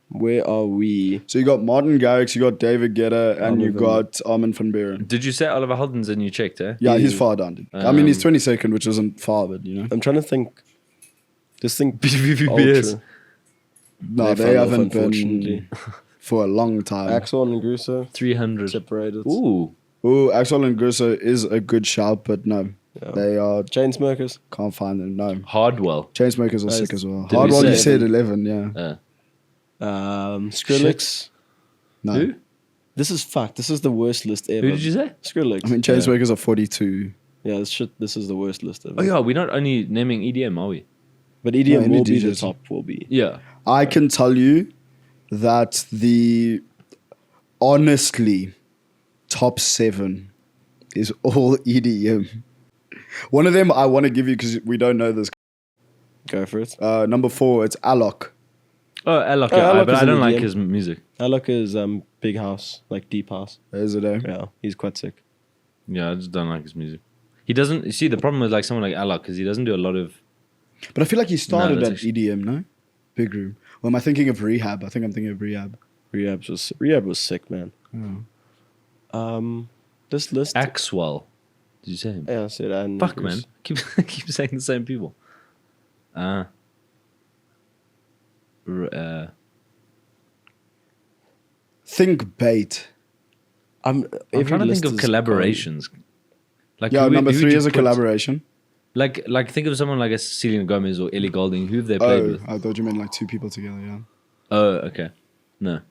Speaker 3: Where are we?
Speaker 1: So you got Martin Garrix, you got David Guetta, and
Speaker 3: Armin
Speaker 1: you
Speaker 3: van
Speaker 1: got Armin van Buuren.
Speaker 2: Did you say Oliver Heldens and you checked, eh?
Speaker 1: Yeah, he's far down. Dude. I mean, he's 22nd, which isn't far, but you know.
Speaker 3: I'm trying to think. Just think.
Speaker 2: BBBS.
Speaker 3: Ultra.
Speaker 1: No,
Speaker 3: They
Speaker 1: they
Speaker 3: fell off,
Speaker 1: haven't
Speaker 3: unfortunately.
Speaker 1: been for a long time.
Speaker 3: Axel and Gruso
Speaker 2: 300.
Speaker 3: separated.
Speaker 2: Ooh.
Speaker 1: Oh, Axel and Gruso is a good shout, but no.
Speaker 3: Yeah.
Speaker 1: They are,
Speaker 3: Chainsmokers.
Speaker 1: can't find them, no.
Speaker 2: Hardwell.
Speaker 1: Chainsmokers are
Speaker 3: Nice.
Speaker 1: sick as well.
Speaker 2: Did we
Speaker 1: Hardwell, you
Speaker 2: say-
Speaker 1: said 11, yeah.
Speaker 3: Skrillex.
Speaker 1: No.
Speaker 2: Who?
Speaker 3: This is fucked. This is the worst list ever.
Speaker 2: Who did you say?
Speaker 3: Skrillex.
Speaker 1: I mean, Chainsmokers are 42.
Speaker 3: Yeah, this is the worst list ever.
Speaker 2: Oh yeah, we're not only naming EDM, are we?
Speaker 3: But EDM
Speaker 1: any
Speaker 3: will be the
Speaker 1: DJs.
Speaker 3: top. Will be.
Speaker 2: Yeah.
Speaker 1: I can tell you that the honestly top 7 is all EDM. One of them I want to give you because we don't know this.
Speaker 3: Go for it.
Speaker 1: Number 4, it's Alok.
Speaker 2: Oh, Alok,
Speaker 3: Oh,
Speaker 2: yeah,
Speaker 3: Alok
Speaker 2: but
Speaker 3: is
Speaker 2: I
Speaker 3: an
Speaker 2: don't like
Speaker 3: EDM.
Speaker 2: his music.
Speaker 3: Alok is big house, like deep house.
Speaker 1: Is it? Eh?
Speaker 3: Yeah, he's quite sick.
Speaker 2: Yeah, I just don't like his music. He doesn't. You see, the problem with like someone like Alok is he doesn't do a lot of.
Speaker 1: But I feel like he started
Speaker 2: that's
Speaker 1: at
Speaker 2: actually-
Speaker 1: EDM, no? Big Room. Or am I thinking of Rehab? I think I'm thinking of Rehab.
Speaker 3: Rehab was sick, man. This list.
Speaker 2: Axwell. Did you say him?
Speaker 3: Yeah, I said and
Speaker 2: Fuck, man. Keep saying the same people.
Speaker 1: Think Bait.
Speaker 2: I'm trying to think of collaborations. Like
Speaker 1: Yeah,
Speaker 2: who-
Speaker 1: number
Speaker 2: who'd
Speaker 1: 3
Speaker 2: you
Speaker 1: is a
Speaker 2: put-
Speaker 1: collaboration.
Speaker 2: Like think of someone like a Selena Gomez or Ellie Goulding. Who've they played
Speaker 1: Oh,
Speaker 2: with?
Speaker 1: I thought you meant like 2 people together, yeah.
Speaker 2: Oh, okay. No.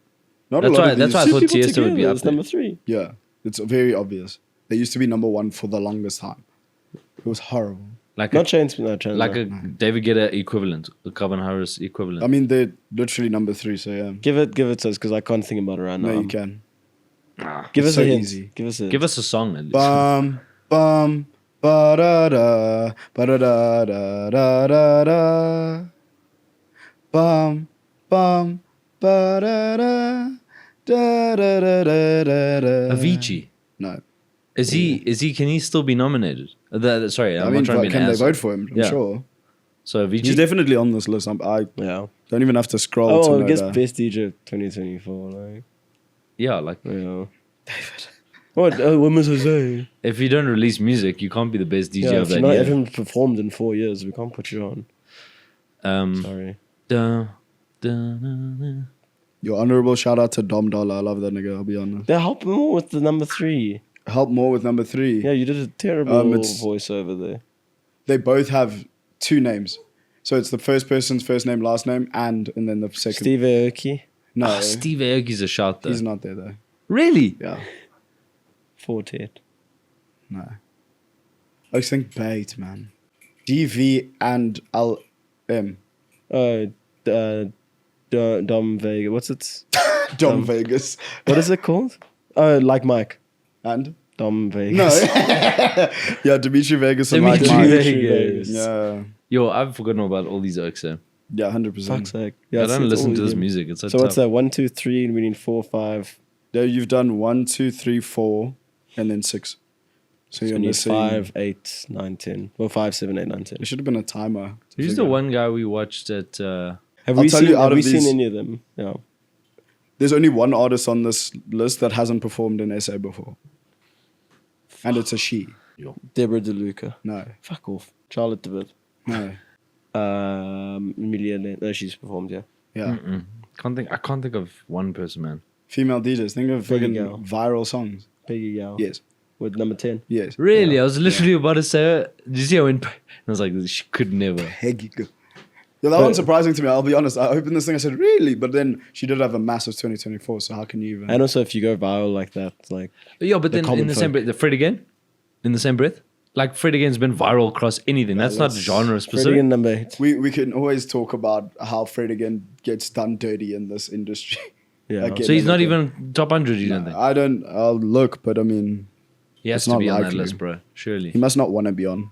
Speaker 1: Not
Speaker 2: That's
Speaker 1: a lot
Speaker 2: why-
Speaker 1: of
Speaker 2: that's
Speaker 1: these.
Speaker 2: why I
Speaker 3: Two
Speaker 2: thought
Speaker 3: people
Speaker 2: Tiesto would be
Speaker 3: together,
Speaker 2: up
Speaker 3: it's
Speaker 2: there.
Speaker 3: number 3.
Speaker 1: Yeah, it's very obvious. They used to be number 1 for the longest time. It was horrible.
Speaker 2: Like
Speaker 3: Not Chains, no Chains.
Speaker 2: like a David Guetta equivalent, a Calvin Harris equivalent.
Speaker 1: I mean, they're literally number 3, so yeah.
Speaker 3: Give it to us because I can't think about it right now.
Speaker 1: No, you can.
Speaker 3: Give
Speaker 1: It's
Speaker 3: us
Speaker 1: so
Speaker 3: a hint.
Speaker 1: easy.
Speaker 3: Give us a.
Speaker 2: Give us a song at least.
Speaker 1: Bum, bum, ba da da, ba da da da da da da. Bum, bum, Ba-da-da, da-da-da-da-da-da.
Speaker 2: Avicii.
Speaker 1: No.
Speaker 2: Is he? Can he still be nominated? Sorry, I'm
Speaker 1: I mean,
Speaker 2: not trying to be an
Speaker 1: can they
Speaker 2: asshole.
Speaker 1: vote for him? I'm
Speaker 2: Yeah.
Speaker 1: sure.
Speaker 2: So Avicii.
Speaker 1: He's definitely on this list. I
Speaker 3: Yeah.
Speaker 1: don't even have to scroll to
Speaker 3: Oh,
Speaker 1: know
Speaker 3: I guess
Speaker 1: that.
Speaker 3: best DJ of 2024. Like,
Speaker 2: yeah, like
Speaker 3: yeah. David. What? What must I say?
Speaker 2: if you don't release music, you can't be the best DJ
Speaker 3: Yeah,
Speaker 2: of
Speaker 3: if
Speaker 2: that
Speaker 3: you not
Speaker 2: year.
Speaker 3: haven't performed in 4 years, we can't put you on. Sorry.
Speaker 2: Da, da, da.
Speaker 1: Your honorable shout out to Dom Dollar. I love that nigga. I'll be honest.
Speaker 3: They help more with the number 3.
Speaker 1: Help more with number 3.
Speaker 3: Yeah, you did a terrible
Speaker 1: It's-
Speaker 3: voice over there.
Speaker 1: They both have 2 names. So it's the first person's first name, last name, and then the second.
Speaker 3: Steve Aoki,
Speaker 1: No,
Speaker 2: Oh, Steve Aoki's a shout though.
Speaker 1: he's not there though.
Speaker 2: Really?
Speaker 1: Yeah,
Speaker 3: Fortet.
Speaker 1: no. I just think Bait, man. DV and LM.
Speaker 3: Dom Vega. What's it?
Speaker 1: Dom Vegas.
Speaker 3: What is it called? Oh, like Mike.
Speaker 1: And?
Speaker 3: Dom Vegas.
Speaker 1: No. Yeah, Dimitri Vegas and Mike.
Speaker 2: Dimitri
Speaker 1: Mike.
Speaker 2: Vegas.
Speaker 1: Yeah.
Speaker 2: Yo, I've forgotten about all these oaks. So.
Speaker 1: Yeah, 100%.
Speaker 3: Fuck's sake.
Speaker 2: I
Speaker 3: it's
Speaker 2: don't listen
Speaker 3: all
Speaker 2: to this
Speaker 3: him.
Speaker 2: music. It's so
Speaker 3: So what's
Speaker 2: tough.
Speaker 3: that? 1, 2, 3, and we need 4, 5.
Speaker 1: Yeah, you've done 1, 2, 3, 4, and then 6. So
Speaker 3: So
Speaker 1: you're
Speaker 3: we need
Speaker 1: missing
Speaker 3: 5, 8, 9, 10. Well, 5, 7, 8, 9, 10.
Speaker 1: There should have been a timer. to
Speaker 2: Who's the
Speaker 1: figure.
Speaker 2: one guy we watched at?
Speaker 3: Have
Speaker 1: I'll
Speaker 3: we
Speaker 1: tell
Speaker 3: seen?
Speaker 1: you, out
Speaker 3: Have
Speaker 1: of
Speaker 3: we seen
Speaker 1: these-
Speaker 3: any of them? Yeah.
Speaker 1: There's only one artist on this list that hasn't performed in SA before. And it's a she.
Speaker 3: Deborah DeLuca.
Speaker 1: No.
Speaker 3: Fuck off. Charlotte DeWitt.
Speaker 1: No.
Speaker 3: Emilia. No, she's performed. Yeah.
Speaker 1: Yeah.
Speaker 2: I can't think of one person, man.
Speaker 1: Female DJs. Think of
Speaker 3: There you
Speaker 1: fucking
Speaker 3: go.
Speaker 1: viral songs.
Speaker 3: Peggy Gal.
Speaker 1: Yes.
Speaker 3: With number 10.
Speaker 1: Yes.
Speaker 2: Really, I was literally about to say it. Did you see? I went. And I was like, she could never.
Speaker 1: Peggy. Yeah, that one's surprising to me. I'll be honest. I opened this thing. I said, really? But then she did have a massive 2024. So how can you even?
Speaker 3: And also, if you go viral like that, like
Speaker 2: Yeah, but
Speaker 3: The
Speaker 2: then in
Speaker 3: common
Speaker 2: the same
Speaker 3: folk.
Speaker 2: breath, the Fred again, in the same breath, like Fred again's been viral across anything. That's not
Speaker 1: that's-
Speaker 2: genre
Speaker 3: Freddie
Speaker 2: specific.
Speaker 3: in number 8.
Speaker 1: We can always talk about how Fred again gets done dirty in this industry.
Speaker 3: Yeah.
Speaker 1: Again
Speaker 2: So he's
Speaker 1: and
Speaker 2: not
Speaker 1: again.
Speaker 2: even top 100. You don't think?
Speaker 1: I'll look, but I mean,
Speaker 2: He has
Speaker 1: it's
Speaker 2: to
Speaker 1: not
Speaker 2: be on that
Speaker 1: likely.
Speaker 2: list, bro. Surely.
Speaker 1: he must not want to be on.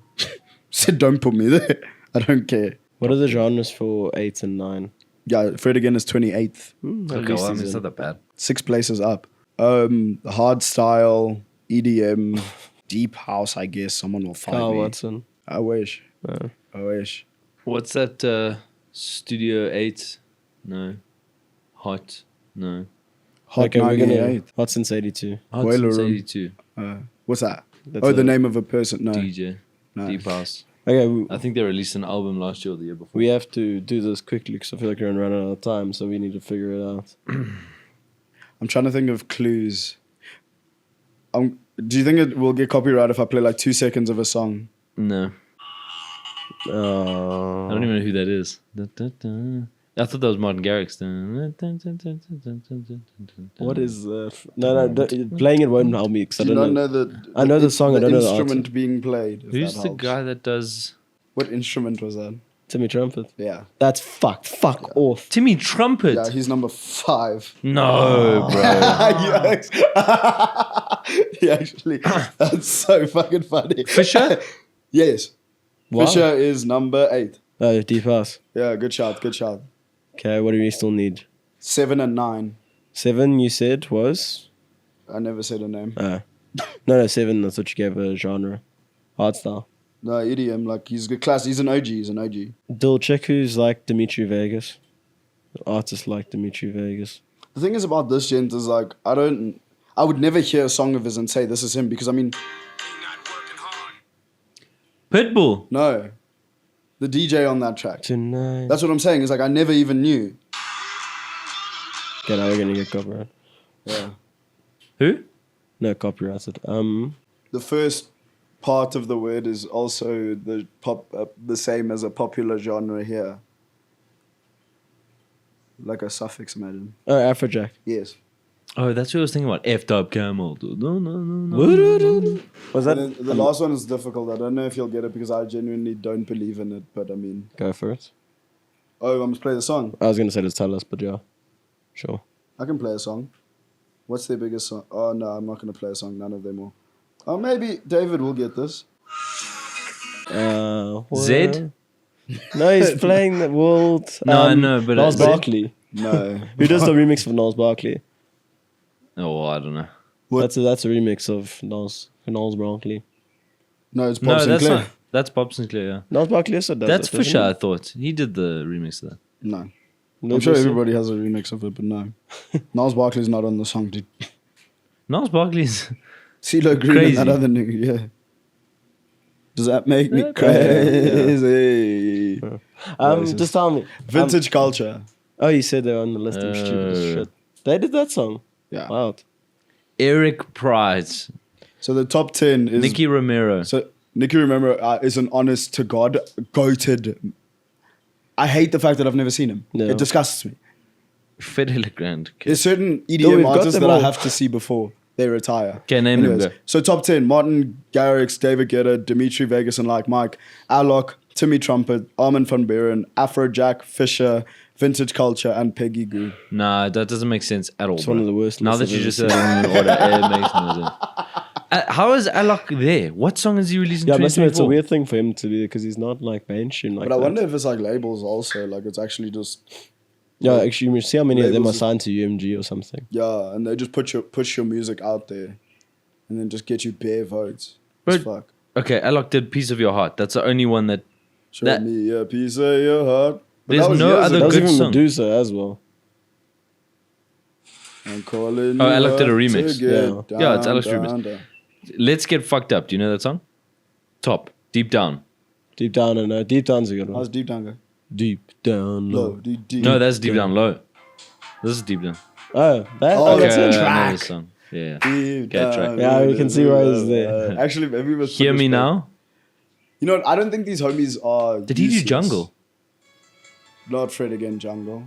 Speaker 1: Said, don't put me there. I don't care.
Speaker 3: What are the genres for 8 and 9?
Speaker 1: Yeah, Fred again is 28th.
Speaker 3: At
Speaker 2: Okay,
Speaker 3: least
Speaker 2: well, I mean,
Speaker 3: he's
Speaker 2: it's
Speaker 3: in.
Speaker 2: not that bad.
Speaker 1: 6 places up. Hard style, EDM, deep house, I guess. Someone will find
Speaker 3: Carl
Speaker 1: me.
Speaker 3: Watson.
Speaker 1: I wish.
Speaker 3: No.
Speaker 1: I wish.
Speaker 2: What's that? Studio 8? No. Hot? No.
Speaker 1: Hot
Speaker 3: Okay, we're gonna
Speaker 1: 98.
Speaker 3: Hot since 82.
Speaker 2: Hot
Speaker 1: Boiler
Speaker 2: since
Speaker 1: Room.
Speaker 2: 82.
Speaker 1: What's that?
Speaker 3: That's
Speaker 1: Oh, the
Speaker 3: a-
Speaker 1: name of a person. No.
Speaker 2: DJ.
Speaker 1: No.
Speaker 2: Deep House.
Speaker 3: Okay,
Speaker 2: I think they released an album last year or the year before.
Speaker 3: we have to do this quickly because I feel like we're running out of time, so we need to figure it out.
Speaker 1: I'm trying to think of clues. Do you think it will get copyright if I play like 2 seconds of a song?
Speaker 2: No. I don't even know who that is. Da, da, da. I thought that was Martin Garrix.
Speaker 3: What is that? No, playing it won't help me because I
Speaker 1: Do you
Speaker 3: don't
Speaker 1: not
Speaker 3: know.
Speaker 1: know the
Speaker 3: I know the song, I don't know the
Speaker 1: instrument
Speaker 3: artist.
Speaker 1: being played? if
Speaker 2: Who's
Speaker 1: that
Speaker 2: the
Speaker 1: helps.
Speaker 2: guy that does
Speaker 1: What instrument was that?
Speaker 3: Timmy Trumpet.
Speaker 1: Yeah.
Speaker 3: That's fucked. Fuck off.
Speaker 2: Timmy Trumpet?
Speaker 1: Yeah, he's number 5.
Speaker 2: No, bro.
Speaker 1: Yes. He actually, that's so fucking funny.
Speaker 2: Fisher?
Speaker 1: Yes.
Speaker 3: Wow.
Speaker 1: Fisher is number 8.
Speaker 3: Oh, deep house.
Speaker 1: Yeah, good shot, good shot.
Speaker 3: Okay, what do we still need?
Speaker 1: 7 and 9.
Speaker 3: 7 you said was?
Speaker 1: I never said a name.
Speaker 3: No, 7. That's what you gave a genre. Art style.
Speaker 1: No, EDM, like he's good class. He's an OG. He's an OG.
Speaker 3: Dilchik, who's like Dimitri Vegas. Artists like Dimitri Vegas.
Speaker 1: The thing is about this gent is like I would never hear a song of his and say this is him because I mean
Speaker 2: Pitbull.
Speaker 1: no, the DJ on that track.
Speaker 3: Tonight.
Speaker 1: That's what I'm saying. Is like I never even knew.
Speaker 3: Okay, now we're gonna get copyright.
Speaker 1: Yeah.
Speaker 2: Who?
Speaker 3: No, copyrighted.
Speaker 1: The first part of the word is also the same as a popular genre here. Like a suffix, imagine.
Speaker 3: Oh, Afrojack.
Speaker 1: Yes.
Speaker 2: Oh, that's what I was thinking about. F-Top Camel. No.
Speaker 3: Was
Speaker 1: And
Speaker 3: that?
Speaker 1: then the last one is difficult. I don't know if you'll get it because I genuinely don't believe in it. But I mean,
Speaker 3: Go for it.
Speaker 1: oh, I must play the song.
Speaker 3: I was gonna say just tell us, but yeah, sure.
Speaker 1: I can play a song. What's their biggest song? Oh no, I'm not gonna play a song. None of them will. Oh, maybe David will get this.
Speaker 2: Zed?
Speaker 3: No, he's playing the world.
Speaker 2: No, I know, but
Speaker 3: Lars
Speaker 2: Zed-
Speaker 3: Barkley.
Speaker 1: No.
Speaker 3: Who does the remix of Knowles Barkley?
Speaker 2: Oh, I don't know.
Speaker 1: What?
Speaker 3: That's a remix of Knowles Barkley.
Speaker 1: No, it's Bob
Speaker 2: No, that's
Speaker 1: Sinclair.
Speaker 2: not. That's Bob Sinclair. Yeah.
Speaker 3: Knowles Barkley also does
Speaker 2: That's
Speaker 3: it, doesn't
Speaker 2: Fisher.
Speaker 3: he?
Speaker 2: I thought he did the remix of that.
Speaker 1: No.
Speaker 3: No,
Speaker 1: I'm sure
Speaker 3: does he?
Speaker 1: everybody has a remix of it, but no. Niles Barkley's not on the song, dude.
Speaker 2: Niles Barkley's.
Speaker 1: CeeLo Green
Speaker 2: Crazy.
Speaker 1: and that other nigga, yeah. Does that make me
Speaker 2: Yeah.
Speaker 1: crazy? Racist.
Speaker 3: Just tell me.
Speaker 1: Vintage culture.
Speaker 3: Oh, you said they're on the list of stupid as shit. They did that song.
Speaker 1: Yeah.
Speaker 3: Wow.
Speaker 2: Eric Price.
Speaker 1: So the top 10 is...
Speaker 2: Nicky Romero.
Speaker 1: So Nicky Romero is an honest to God, goated. I hate the fact that I've never seen him.
Speaker 3: No.
Speaker 1: It disgusts me.
Speaker 2: Fede Legrand. Okay.
Speaker 1: There's certain
Speaker 3: we've
Speaker 1: EDM
Speaker 3: got
Speaker 1: artists
Speaker 3: them
Speaker 1: that I
Speaker 3: all.
Speaker 1: have to see before they retire.
Speaker 2: Okay, name them,
Speaker 1: Anyways,
Speaker 2: go.
Speaker 1: so top 10, Martin Garrix, David Guetta, Dimitri Vegas and Like Mike, Alok, Timmy Trumpet, Armin van Buuren, Afrojack, Fisher, Vintage Culture, and Peggy Goo.
Speaker 2: Nah, that doesn't make sense at all.
Speaker 3: It's
Speaker 2: bro.
Speaker 3: one of the worst
Speaker 2: Now that
Speaker 3: lists
Speaker 2: you
Speaker 3: I've
Speaker 2: just
Speaker 3: ever
Speaker 2: said it in order, it makes no sense. How is Alok there? What song is he releasing?
Speaker 3: Yeah, I must admit, it's a
Speaker 2: 2024?
Speaker 3: weird thing for him to be because he's not like mainstream like
Speaker 1: But I
Speaker 3: that.
Speaker 1: wonder if it's like labels also, like it's actually just,
Speaker 3: Yeah, actually, you see how many of them are
Speaker 1: Labels-
Speaker 3: signed to UMG or something.
Speaker 1: yeah, and they just push your music out there and then just get you bare votes.
Speaker 2: But-
Speaker 1: It's fuck.
Speaker 2: Okay, Alok did Piece of Your Heart. That's the only one that.
Speaker 1: Show
Speaker 2: that-
Speaker 1: me a piece of your heart. But
Speaker 2: There's
Speaker 1: that was
Speaker 2: no
Speaker 1: years
Speaker 2: other
Speaker 3: That
Speaker 1: ago.
Speaker 3: was
Speaker 2: good
Speaker 3: even
Speaker 2: song.
Speaker 3: Medusa as well.
Speaker 1: I'm calling
Speaker 2: Oh,
Speaker 1: you
Speaker 2: Alok did a
Speaker 1: up
Speaker 2: remix.
Speaker 1: to get
Speaker 3: Yeah.
Speaker 2: Yeah, it's
Speaker 1: down,
Speaker 2: Alok's remix.
Speaker 1: down, down.
Speaker 2: Let's Get Fucked Up. Do you know that song? Top. Deep Down.
Speaker 3: Deep down, I know. Deep down's a good
Speaker 1: How's
Speaker 3: one.
Speaker 1: Deep Down go?
Speaker 3: Deep down
Speaker 1: Low,
Speaker 3: low.
Speaker 1: deep.
Speaker 2: No, that's Deep Down Low. This is Deep Down.
Speaker 3: Oh, that.
Speaker 1: Oh,
Speaker 3: Oh, that's
Speaker 1: okay.
Speaker 3: a
Speaker 2: I know
Speaker 3: track.
Speaker 2: this song. Yeah.
Speaker 1: Deep
Speaker 2: Get track.
Speaker 1: down,
Speaker 3: Yeah, we can see why he's there.
Speaker 1: Actually, maybe we must
Speaker 2: Hear
Speaker 1: put
Speaker 2: Me
Speaker 1: this back.
Speaker 2: Now.
Speaker 1: You know what? I don't think these homies are.
Speaker 2: Did he do
Speaker 1: useless.
Speaker 2: Jungle?
Speaker 1: Not Fred again, Jungle.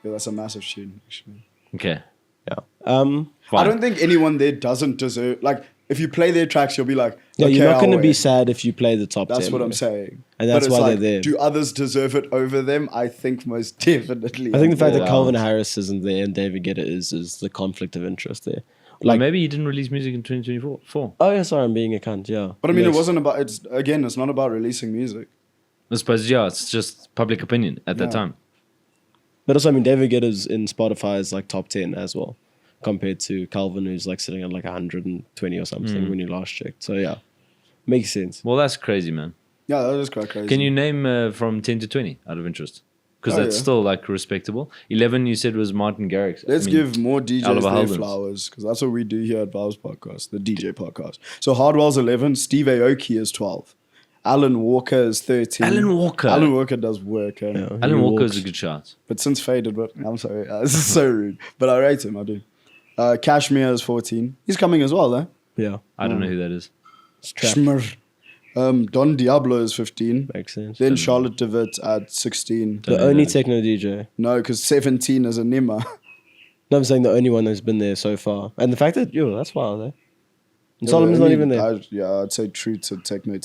Speaker 1: Yeah, that's a massive tune, actually.
Speaker 2: Okay.
Speaker 3: Yeah.
Speaker 2: Fine.
Speaker 1: I don't think anyone there doesn't deserve. Like, if you play their tracks, you'll be like,
Speaker 3: Yeah,
Speaker 1: okay,
Speaker 3: you're not going to
Speaker 1: I'll
Speaker 3: be
Speaker 1: win.
Speaker 3: sad if you play the top 10.
Speaker 1: That's what I'm saying.
Speaker 3: And that's
Speaker 1: But it's
Speaker 3: why
Speaker 1: like,
Speaker 3: they're there.
Speaker 1: Do others deserve it over them? I think most definitely.
Speaker 3: I think the fact
Speaker 2: Wow.
Speaker 3: that Calvin Harris isn't there and David Guetta is the conflict of interest there.
Speaker 2: Well,
Speaker 3: Like,
Speaker 2: maybe he didn't release music in 2024.
Speaker 3: oh yeah, sorry, I'm being a cunt. Yeah,
Speaker 1: But I mean, it
Speaker 3: Makes-
Speaker 1: wasn't about. It's again, it's not about releasing music.
Speaker 2: I suppose, yeah, it's just public opinion at that
Speaker 1: Yeah.
Speaker 2: time.
Speaker 3: But also, I mean, David Guetta's in Spotify's like top 10 as well, compared to Calvin, who's like sitting at like 120 or something when you last checked. So yeah, makes sense.
Speaker 2: Well, that's crazy, man.
Speaker 1: Yeah, that is quite crazy.
Speaker 2: Can you name from 10 to 20 out of interest? Because
Speaker 1: Oh,
Speaker 2: that's
Speaker 1: yeah.
Speaker 2: still like respectable. 11 you said was Martin Garrix.
Speaker 1: Let's give more DJs
Speaker 2: Oliver
Speaker 1: their
Speaker 2: Heldens.
Speaker 1: flowers because that's what we do here at Vaabs Podcast, the DJ podcast. So Hardwell's 11, Steve Aoki is 12, Alan Walker is 13.
Speaker 2: Alan Walker.
Speaker 1: Alan Walker does work, eh?
Speaker 3: Yeah,
Speaker 2: Alan
Speaker 3: he
Speaker 2: Walker
Speaker 3: walks.
Speaker 2: is a good shot.
Speaker 1: But since faded, but I'm sorry, this is so rude. But I rate him, I do. Kashmir is 14. He's coming as well, eh?
Speaker 3: Yeah,
Speaker 2: I don't know who that is.
Speaker 3: it's trap.
Speaker 1: Shmur. Don Diablo is 15.
Speaker 3: Makes sense.
Speaker 1: Then Charlotte DeWitt at 16.
Speaker 3: The only techno DJ.
Speaker 1: No, because 17 is a Nima.
Speaker 3: No, I'm saying the only one that's been there so far. And the fact that, yo, that's wild, eh? And Solomon's not even there.
Speaker 1: I'd say true to techno.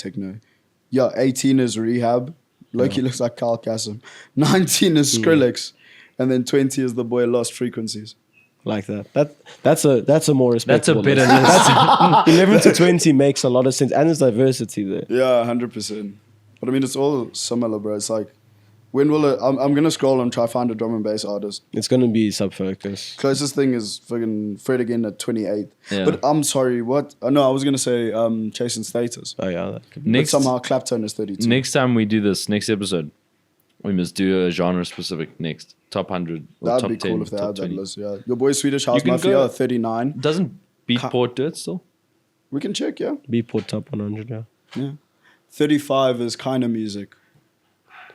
Speaker 1: Yeah, 18 is Rehab. Loki looks like Carl Kassem. 19 is Skrillex. And then 20 is the boy Lost Frequencies.
Speaker 3: Like that. That's a more
Speaker 2: That's a
Speaker 3: respectable
Speaker 2: better
Speaker 3: list.
Speaker 2: list.
Speaker 3: 11 to 20 makes a lot of sense. And there's diversity there.
Speaker 1: Yeah, 100%. But I mean, it's all similar, bro. It's like, when will it... I'm going to scroll and try to find a drum and bass artist.
Speaker 3: It's going to be Subfocus.
Speaker 1: Closest thing is fucking Fred again at 28.
Speaker 2: Yeah.
Speaker 1: But I'm sorry, what? No, I was going to say Chasing Status.
Speaker 3: Oh, yeah. That could be.
Speaker 1: But
Speaker 2: Next,
Speaker 1: somehow Clapton is 32.
Speaker 2: next time we do this, next episode, we must do a genre specific next. Top 100 or
Speaker 1: That'd
Speaker 2: top
Speaker 1: be
Speaker 2: 10,
Speaker 1: cool if they
Speaker 2: top
Speaker 1: had that
Speaker 2: 20.
Speaker 1: list, yeah. Your boy Swedish House
Speaker 2: can
Speaker 1: Mafia
Speaker 2: go-
Speaker 1: at 39.
Speaker 2: Doesn't Beatport do it still?
Speaker 1: We can check, yeah.
Speaker 3: Beatport top 100, yeah.
Speaker 1: Yeah. 35 is kind of music.